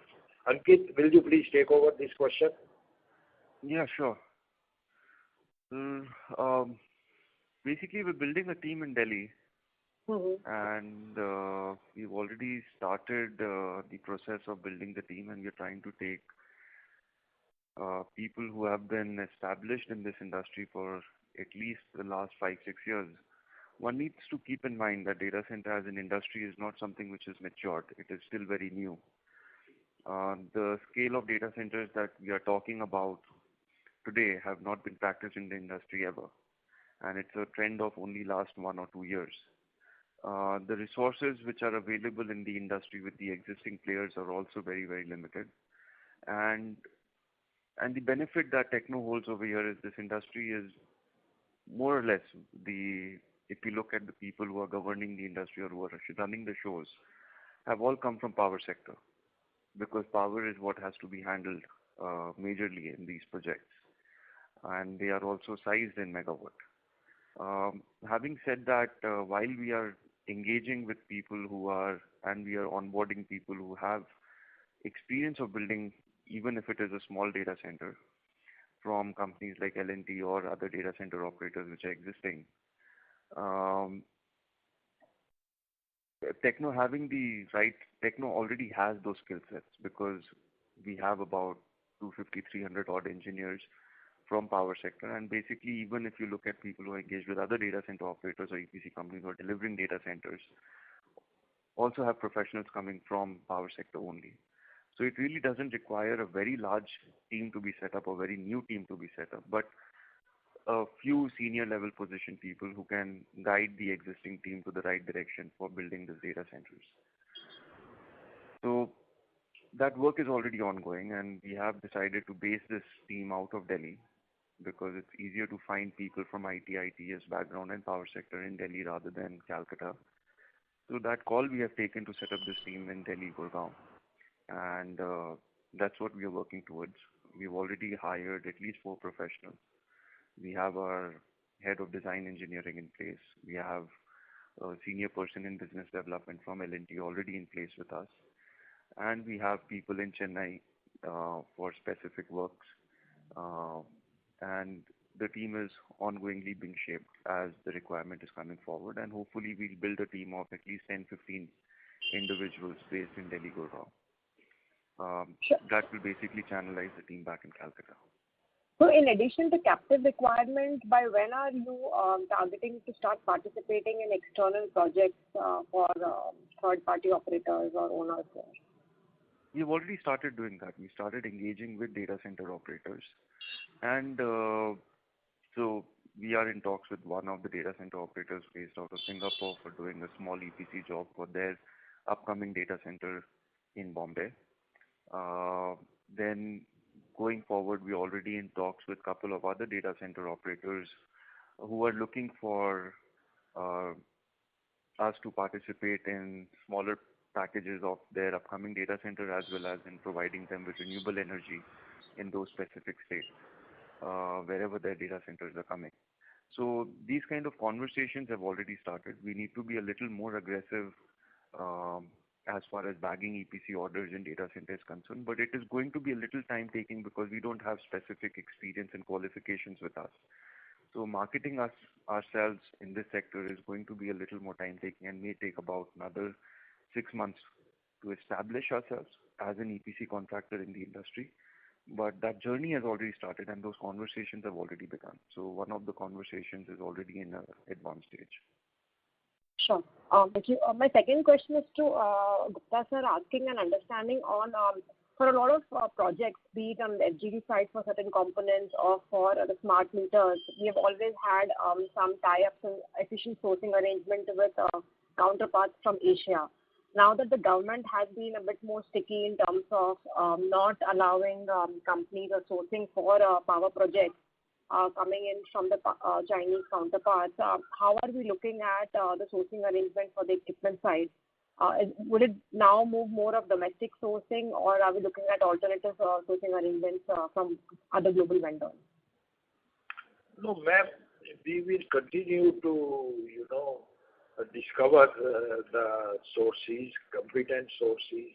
Ankit, will you please take over this question? Yeah, sure. Basically, we're building a team in Delhi, and we've already started the process of building the team, and we're trying to take people who have been established in this industry for at least the last 5-6 years. One needs to keep in mind that data center as an industry is not something which is matured. It is still very new. The scale of data centers that we are talking about today have not been practiced in the industry ever, and it's a trend of only last 1 or 2 years. The resources which are available in the industry with the existing players are also very, very limited, and the benefit that Techno holds over here is this industry is more or less if you look at the people who are governing the industry or who are running the shows, have all come from power sector, because power is what has to be handled majorly in these projects, and they are also sized in megawatt. Having said that, while we are engaging with people and we are onboarding people who have experience of building, even if it is a small data center, from companies like L&T or other data center operators which are existing, Techno already has those skill sets, because we have about 250-300 odd engineers from power sector, and basically even if you look at people who are engaged with other data center operators or EPC companies who are delivering data centers, also have professionals coming from power sector only. So it really doesn't require a very large team to be set up, or very new team to be set up, but a few senior level position people who can guide the existing team to the right direction for building these data centers. So that work is already ongoing, and we have decided to base this team out of Delhi, because it's easier to find people from ITS background and power sector in Delhi rather than Calcutta. So that call we have taken to set up this team in Delhi, Gurgaon, and that's what we are working towards. We've already hired at least 4 professionals. We have our head of design engineering in place. We have a senior person in business development from L&T already in place with us. And we have people in Chennai for specific works. And the team is ongoingly being shaped as the requirement is coming forward, and hopefully we'll build a team of at least 10-15 individuals based in Delhi, Gurgaon. That will basically channelize the team back in Calcutta. So in addition to captive requirement, by when are you targeting to start participating in external projects for third-party operators or owners there? We've already started doing that. We started engaging with data center operators, and so we are in talks with one of the data center operators based out of Singapore for doing a small EPC job for their upcoming data center in Bombay. Then going forward, we're already in talks with a couple of other data center operators who are looking for us to participate in smaller packages of their upcoming data center, as well as in providing them with renewable energy in those specific states wherever their data centers are coming. So these kind of conversations have already started. We need to be a little more aggressive as far as bagging EPC orders in data center is concerned, but it is going to be a little time taking because we don't have specific experience and qualifications with us. So marketing ourselves in this sector is going to be a little more time taking and may take about another 6 months to establish ourselves as an EPC contractor in the industry. But that journey has already started and those conversations have already begun. So one of the conversations is already in an advanced stage. Sure. Thank you. My second question is to Gupta sir, asking an understanding on for a lot of projects, be it on the FGD side for certain components or for the smart meters, we have always had some tie-ups and efficient sourcing arrangement with counterparts from Asia. Now that the government has been a bit more sticky in terms of not allowing companies or sourcing for power projects coming in from the Chinese counterparts, how are we looking at the sourcing arrangement for the equipment side? Would it now move more of domestic sourcing, or are we looking at alternative sourcing arrangements from other global vendors? No, ma'am, we will continue to, discover the sources, competent sources,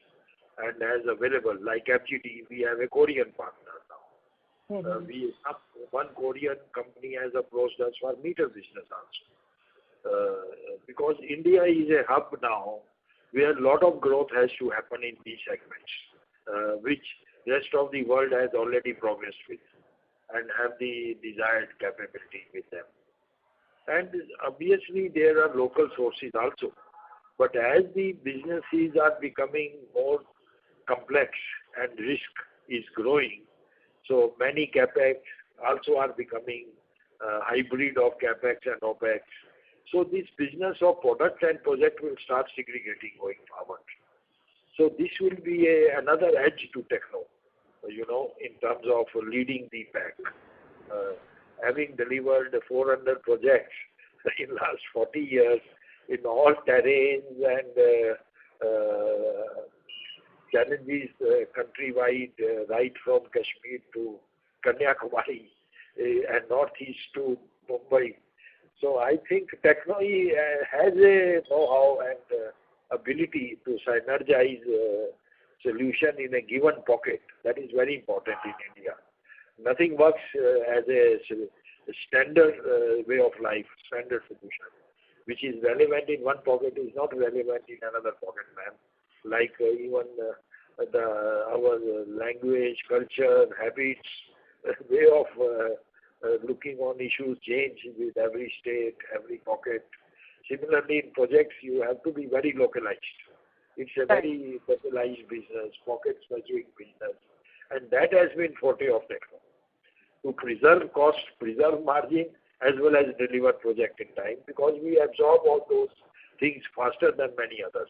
and as available, like FGD, we have a Korean partner now. One Korean company has approached us for meter business also. Because India is a hub now where a lot of growth has to happen in these segments, which rest of the world has already progressed with and have the desired capability with them. And obviously there are local sources also. But as the businesses are becoming more complex and risk is growing, so many capex also are becoming hybrid of capex and opex. So this business of product and project will start segregating going forward. So this will be another edge to Techno, in terms of leading the pack. Having delivered 400 projects in last 40 years in all terrains and challenges countrywide, right from Kashmir to Kanyakumari and northeast to Mumbai. So I think Techno has a know-how and ability to synergize solution in a given pocket. That is very important in India. Nothing works as a standard way of life, standard solution, which is relevant in one pocket is not relevant in another pocket, ma'am. Like even our language, culture, habits, way of looking on issues change with every state, every pocket. Similarly, in projects, you have to be very localized. It's a very specialized business, pocket-specific business. And that has been forte of Techno, to preserve cost, preserve margin, as well as deliver project in time, because we absorb all those things faster than many others.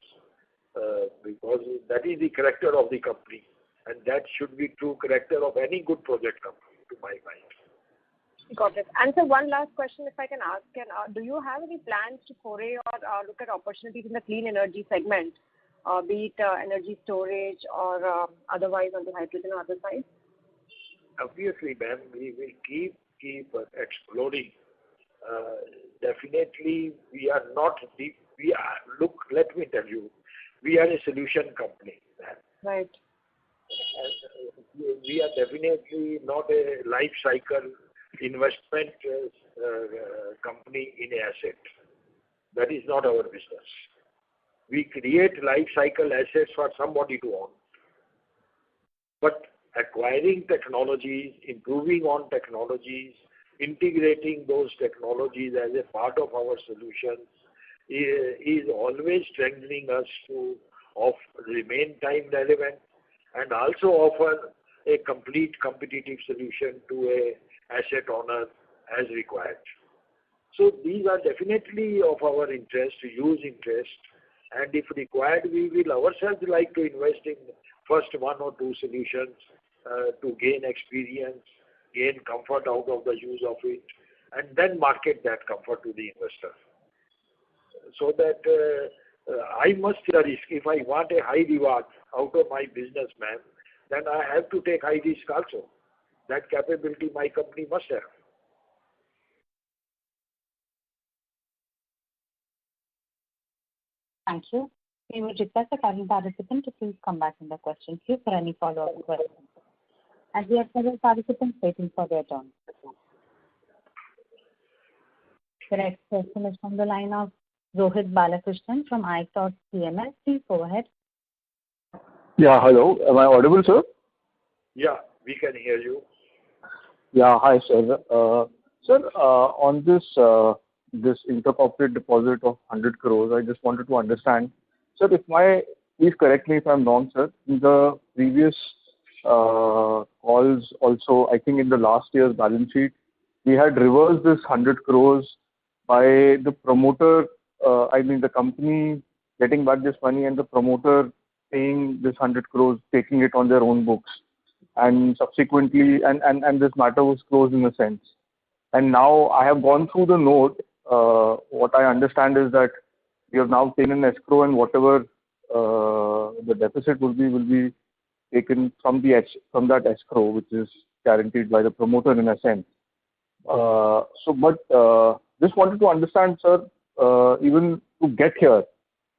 Because that is the character of the company, and that should be true character of any good project company, to my mind. Got it. And so one last question, if I can ask, do you have any plans to foray or look at opportunities in the clean energy segment, be it energy storage or otherwise on the hydrogen or other side? Obviously, ma'am, we will keep exploring. Definitely, we are not deep. Look, let me tell you, we are a solution company, ma'am. Right. we are definitely not a life cycle investment company in asset. That is not our business. We create life cycle assets for somebody to own. But acquiring technologies, improving on technologies, integrating those technologies as a part of our solutions is always strengthening us to remain time relevant and also offer a complete competitive solution to a asset owner as required. So these are definitely of our interest, huge interest, and if required, we will ourselves like to invest in first one or two solutions to gain experience, gain comfort out of the use of it, and then market that comfort to the investor. So that I must take a risk. If I want a high reward out of my businessman, then I have to take high risk also. That capability my company must have. Thank you. We would request the current participant to please come back in the question queue for any follow-up questions. As we have several participants waiting for their turn. The next question is from the line of Rohit Balakrishnan from iThought PMS. Please go ahead. Yeah, hello. Am I audible, sir? Yeah, we can hear you. Yeah, hi, sir. Sir, on this intercorporate deposit of 100 crores, I just wanted to understand. Sir, please correct me if I'm wrong, sir. In the previous calls also, I think in the last year's balance sheet, we had reversed this 100 crores by the promoter, the company getting back this money and the promoter paying this 100 crores, taking it on their own books. And subsequently, and this matter was closed in a sense. And now I have gone through the note. What I understand is that we have now taken an escrow and whatever the deficit will be taken from that escrow, which is guaranteed by the promoter in a sense. Just wanted to understand, sir, even to get here,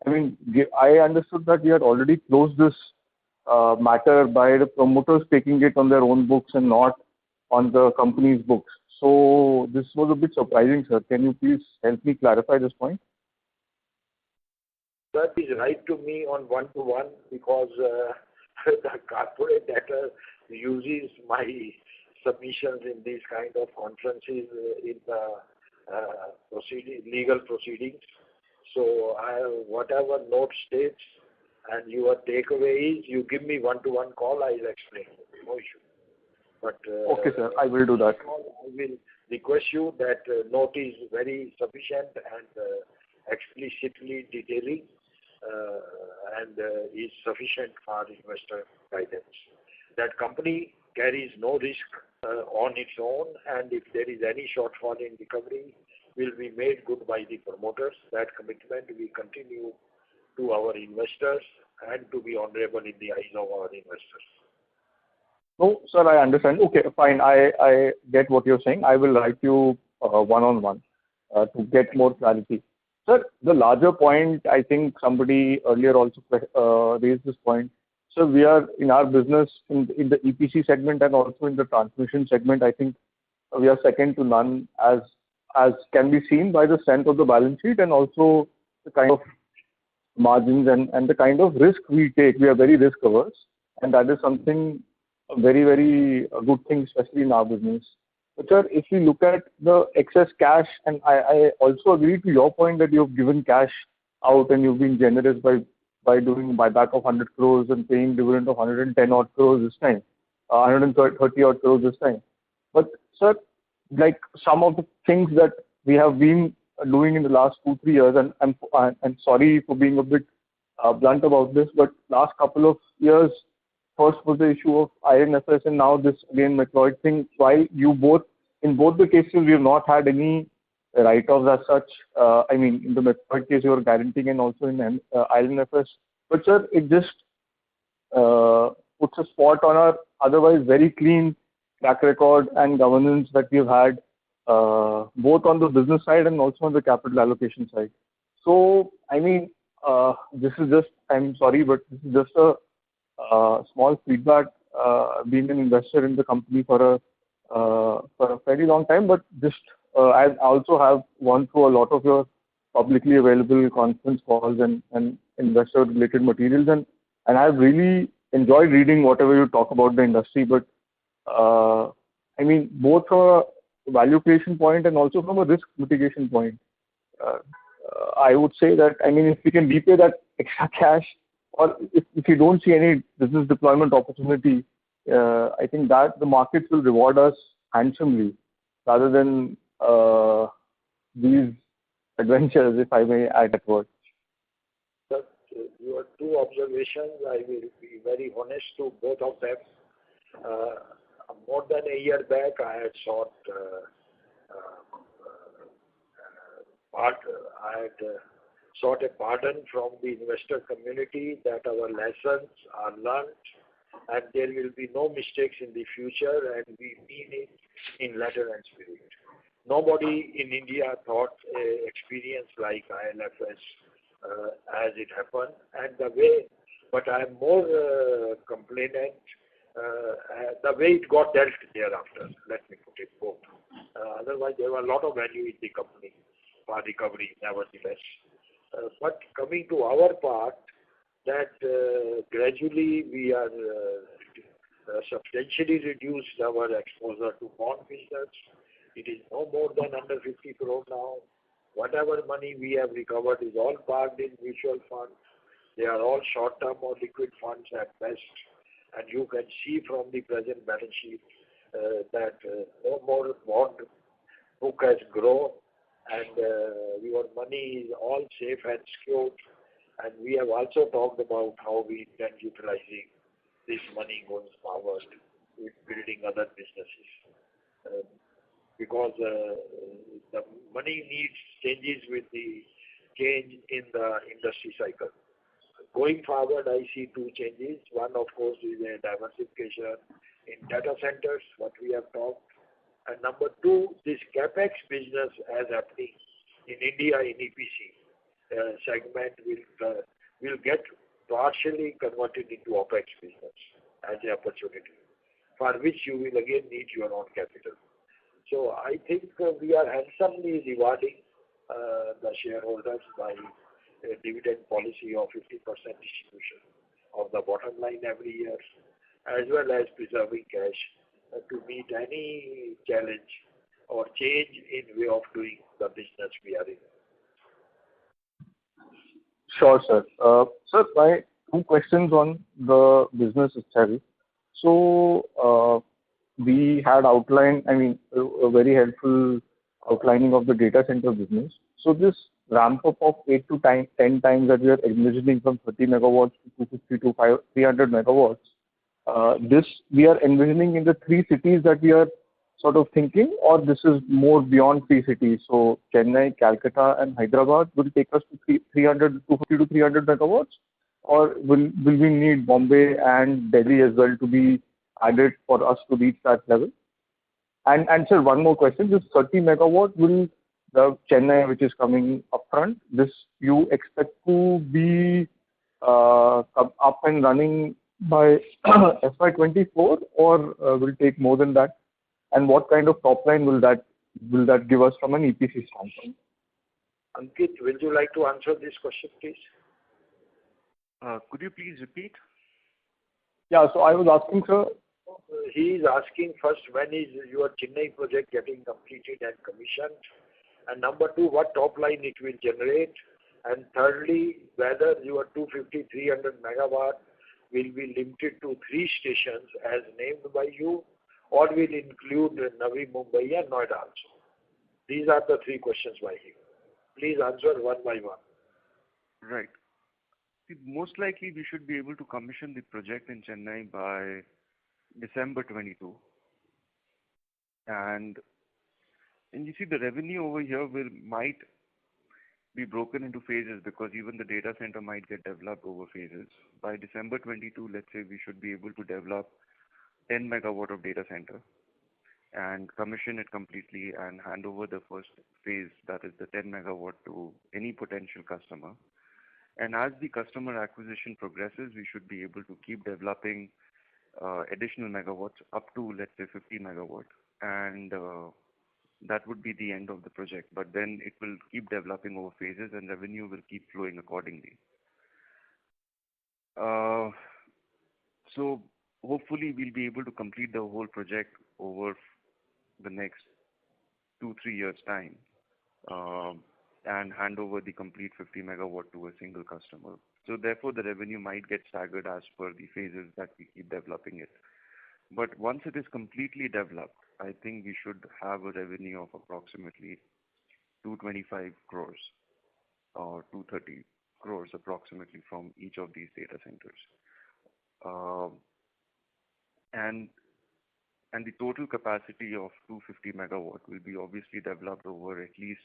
I understood that we had already closed this matter by the promoters taking it on their own books and not on the company's books. So this was a bit surprising, sir. Can you please help me clarify this point? That is right to me on one-to-one because the corporate debtor uses my submissions in these kind of conferences in the legal proceedings. So whatever note states and your takeaway is, you give me one-to-one call, I'll explain. No issue. But okay, sir, I will do that. I will request you that note is very sufficient and explicitly detailing and is sufficient for investor guidance. That company carries no risk on its own, and if there is any shortfall in recovery, will be made good by the promoters. That commitment we continue to our investors and to be honorable in the eyes of our investors. No, sir, I understand. Okay, fine. I get what you're saying. I will write you one-on-one to get more clarity. Sir, the larger point, I think somebody earlier also raised this point. So we are in our business in the EPC segment and also in the transmission segment. I think we are second to none as can be seen by the strength of the balance sheet and also the kind of margins and the kind of risk we take. We are very risk averse, and that is something very, very good thing, especially in our business. But sir, if you look at the excess cash, and I also agree to your point that you've given cash out and you've been generous by doing buyback of 100 crores and paying dividend of 110 odd crores this time, 130 odd crores this time. But sir, like some of the things that we have been doing in the last 2-3 years, and sorry for being a bit blunt about this, but last couple of years, first was the issue of IL&FS and now this again McLeod thing. While in both the cases we have not had any write-offs as such. In the McLeod case you are guaranteeing and also in IL&FS. But sir, it just puts a spot on our otherwise very clean track record and governance that we've had both on the business side and also on the capital allocation side. So, this is just, I'm sorry, but this is just a small feedback been an investor in the company for a very long time, but just I also have gone through a lot of your publicly available conference calls and investor related materials, and I've really enjoyed reading whatever you talk about the industry. But I mean, both from a value creation point and also from a risk mitigation point, I would say that, I mean, if we can repay that extra cash, or if you don't see any business deployment opportunity, I think that the markets will reward us handsomely rather than these adventures, if I may add that word. But your two observations, I will be very honest to both of them. More than a year back, I had sought a pardon from the investor community that our lessons are learned and there will be no mistakes in the future, and we mean it in letter and spirit. Nobody in India thought experience like IL&FS as it happened, and but I am more complainant the way it got dealt thereafter. Let me put it both. Otherwise, there was a lot of value in the company for recovery, nevertheless. But coming to our part, that gradually we are substantially reduced our exposure to bond business. It is no more than under 50 crore now. Whatever money we have recovered is all parked in mutual funds. They are all short-term or liquid funds at best. And you can see from the present balance sheet that no more bond book has grown, and your money is all safe and secured. And we have also talked about how we intend utilizing this money going forward with building other businesses. Because the money needs changes with the change in the industry cycle. Going forward, I see two changes. One, of course, is a diversification in data centers, what we have talked. And number two, this capex business as happening in India in EPC segment will get partially converted into OPEX business as an opportunity, for which you will again need your own capital. So I think we are handsomely rewarding the shareholders by a dividend policy of 50% distribution of the bottom line every year, as well as preserving cash to meet any challenge or change in way of doing the business we are in. Sure, sir. Sir, my two questions on the business itself. So, we had outlined, I mean, a very helpful outlining of the data center business. So this ramp up of 8 to 10 times that we are envisioning from 30 megawatts to 250 to 300 megawatts, this we are envisioning in the three cities that we are sort of thinking, or this is more beyond three cities? So Chennai, Calcutta, and Hyderabad will take us to 250 to 300 megawatts, or will we need Bombay and Delhi as well to be added for us to reach that level? And sir, one more question. This 30 megawatt will the Chennai, which is coming up front, this you expect to be up and running by FY24, or will take more than that? And what kind of top line will that give us from an EPC standpoint? Ankit, would you like to answer this question, please? Could you please repeat? Yeah, so I was asking, sir. He is asking first, when is your Chennai project getting completed and commissioned? And number two, what top line it will generate? And thirdly, whether your 250, 300 megawatt will be limited to 3 stations as named by you, or will include Navi Mumbai and Noida also? These are the 3 questions by him. Please answer one by one. Right. See, most likely we should be able to commission the project in Chennai by December 22. And you see, the revenue over here might be broken into phases, because even the data center might get developed over phases. By December 22, let's say we should be able to develop 10 megawatt of data center and commission it completely and hand over the first phase, that is the 10 megawatt, to any potential customer. And as the customer acquisition progresses, we should be able to keep developing additional megawatts up to, let's say, 50 megawatt, and that would be the end of the project. But then it will keep developing over phases, and revenue will keep flowing accordingly. So hopefully we'll be able to complete the whole project over the next 2-3 years time, and hand over the complete 50 megawatt to a single customer. So therefore the revenue might get staggered as per the phases that we keep developing it. But once it is completely developed, I think we should have a revenue of approximately 225 crores or 230 crores approximately from each of these data centers. And the total capacity of 250 megawatt will be obviously developed over at least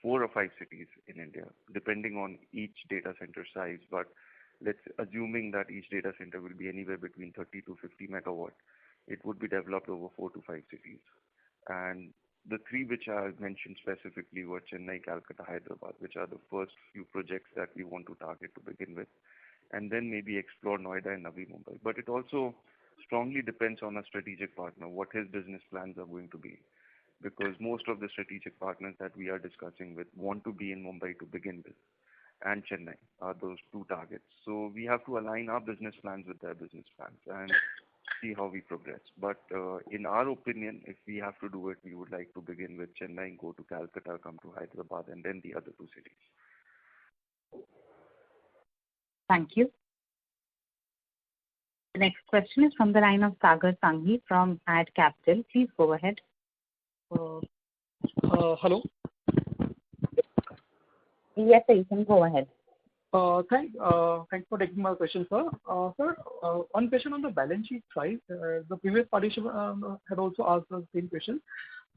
4 or 5 cities in India, depending on each data center size. But let's assuming that each data center will be anywhere between 30 to 50 megawatt, it would be developed over 4 to 5 cities. And the 3 which I mentioned specifically were Chennai, Calcutta, Hyderabad, which are the first few projects that we want to target to begin with, and then maybe explore Noida and Navi Mumbai. But it also strongly depends on a strategic partner, what his business plans are going to be, because most of the strategic partners that we are discussing with want to be in Mumbai to begin with, and Chennai are those 2 targets. So we have to align our business plans with their business plans and see how we progress. But in our opinion, if we have to do it, we would like to begin with Chennai, go to Calcutta, come to Hyderabad, and then the other 2 cities. Thank you. The next question is from the line of Sagar Sanghi from Ad Capital. Please go ahead. Hello. Yes, sir, you can go ahead. Thanks for taking my question, sir. Sir, one question on the balance sheet side. The previous participant had also asked the same question.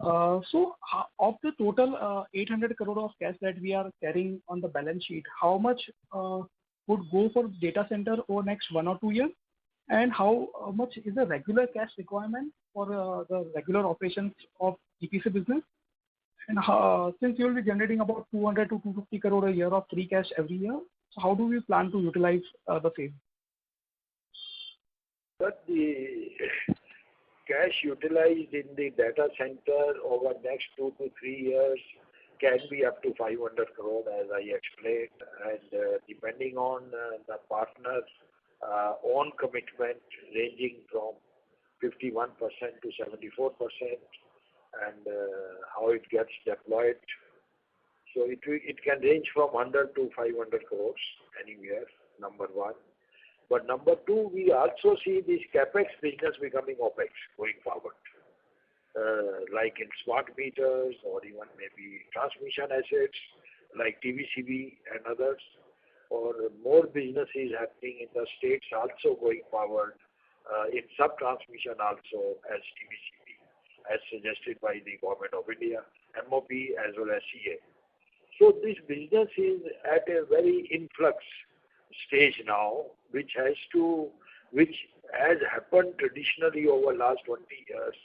So, of the total 800 crore of cash that we are carrying on the balance sheet, how much would go for data center over next 1 or 2 years? And how much is the regular cash requirement for the regular operations of EPC business? And since you will be generating about 200 to 250 crore a year of free cash every year, so how do we plan to utilize the same? But the cash utilized in the data center over next 2 to 3 years can be up to 500 crore, as I explained, and depending on the partner's own commitment, ranging from 51% to 74%, and how it gets deployed. So it can range from 100 to 500 crores anywhere, number 1. But number 2, we also see this capex business becoming OPEX going forward, like in smart meters or even maybe transmission assets like TBCB and others, or more businesses happening in the states also going forward, in sub-transmission also as TBCB, as suggested by the Government of India, MOP as well as CA. So this business is at a very influx stage now, which has happened traditionally over last 20 years,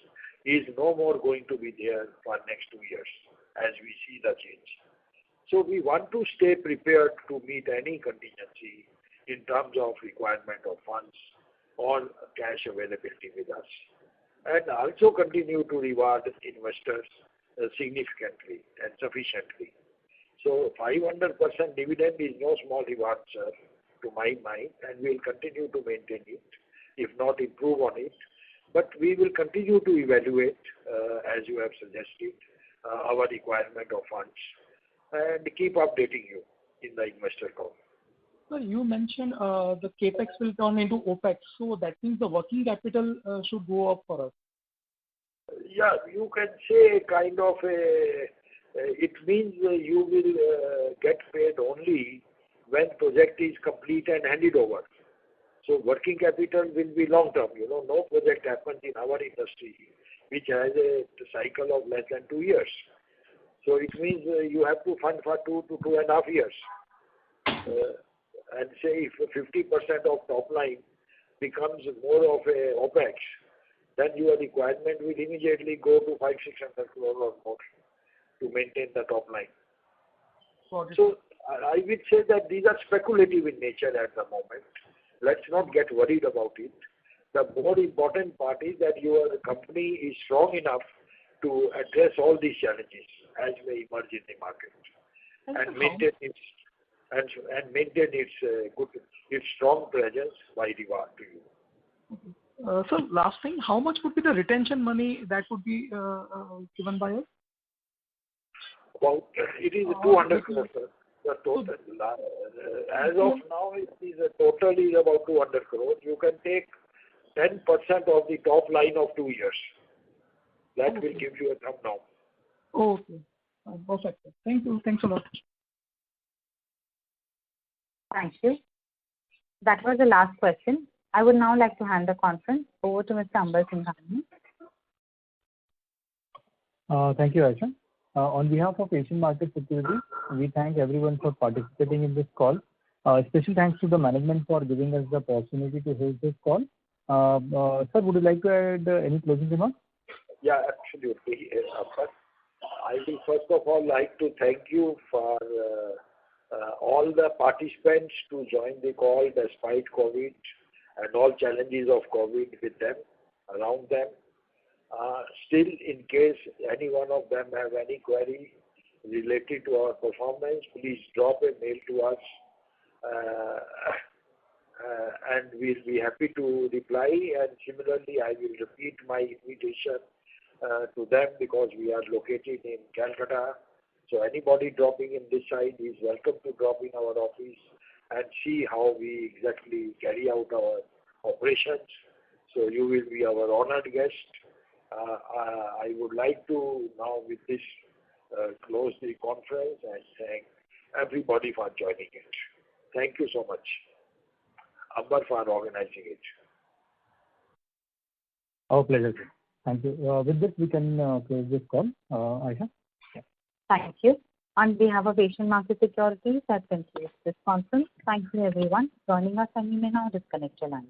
is no more going to be there for next 2 years as we see the change. So we want to stay prepared to meet any contingency in terms of requirement of funds or cash availability with us, and also continue to reward investors significantly and sufficiently. So 500% dividend is no small reward, sir, to my mind, and we'll continue to maintain it, if not improve on it. But we will continue to evaluate, as you have suggested, our requirement of funds, and keep updating you in the investor call. So you mentioned the capex will turn into OPEX, so that means the working capital should go up for us. Yeah, you can say kind of it means you will get paid only when project is complete and handed over. So working capital will be long term. No project happens in our industry which has a cycle of less than 2 years. So it means you have to fund for 2 to 2.5 years. And say if 50% of top line becomes more of a OPEX, then your requirement will immediately go to 500-600 crore or more to maintain the top line. So I would say that these are speculative in nature at the moment. Let's not get worried about it. The more important part is that your company is strong enough to address all these challenges as they emerge in the market and maintain its strong presence by reward to you. So last thing, how much would be the retention money that would be given by us? About it is 200 crores, sir. The total as of now it is a total is about 200 crores. You can take 10% of the top line of 2 years. That will give you a thumb down. Okay. Perfect. Thank you. Thanks a lot. Thank you. That was the last question. I would now like to hand the conference over to Mr. Ambar Singhania. Thank you, Aisha. On behalf of Asian Market Securities, we thank everyone for participating in this call. Special thanks to the management for giving us the opportunity to host this call. Sir, would you like to add any closing remarks? Yeah, absolutely. I will first of all like to thank you for all the participants to join the call despite COVID and all challenges of COVID with them, around them. Still, in case any one of them have any query related to our performance, please drop a mail to us and we'll be happy to reply. And similarly, I will repeat my invitation to them because we are located in Calcutta. So anybody dropping in this side is welcome to drop in our office and see how we exactly carry out our operations. So you will be our honored guest. I would like to now with this close the conference and thank everybody for joining it. Thank you so much, Ambar, for organizing it. Our pleasure, sir. Thank you. With this, we can close this call. Aisha? Thank you. On behalf of Asian Market Securities, that concludes this conference. Thank you everyone for joining us, and you may now disconnect your lines.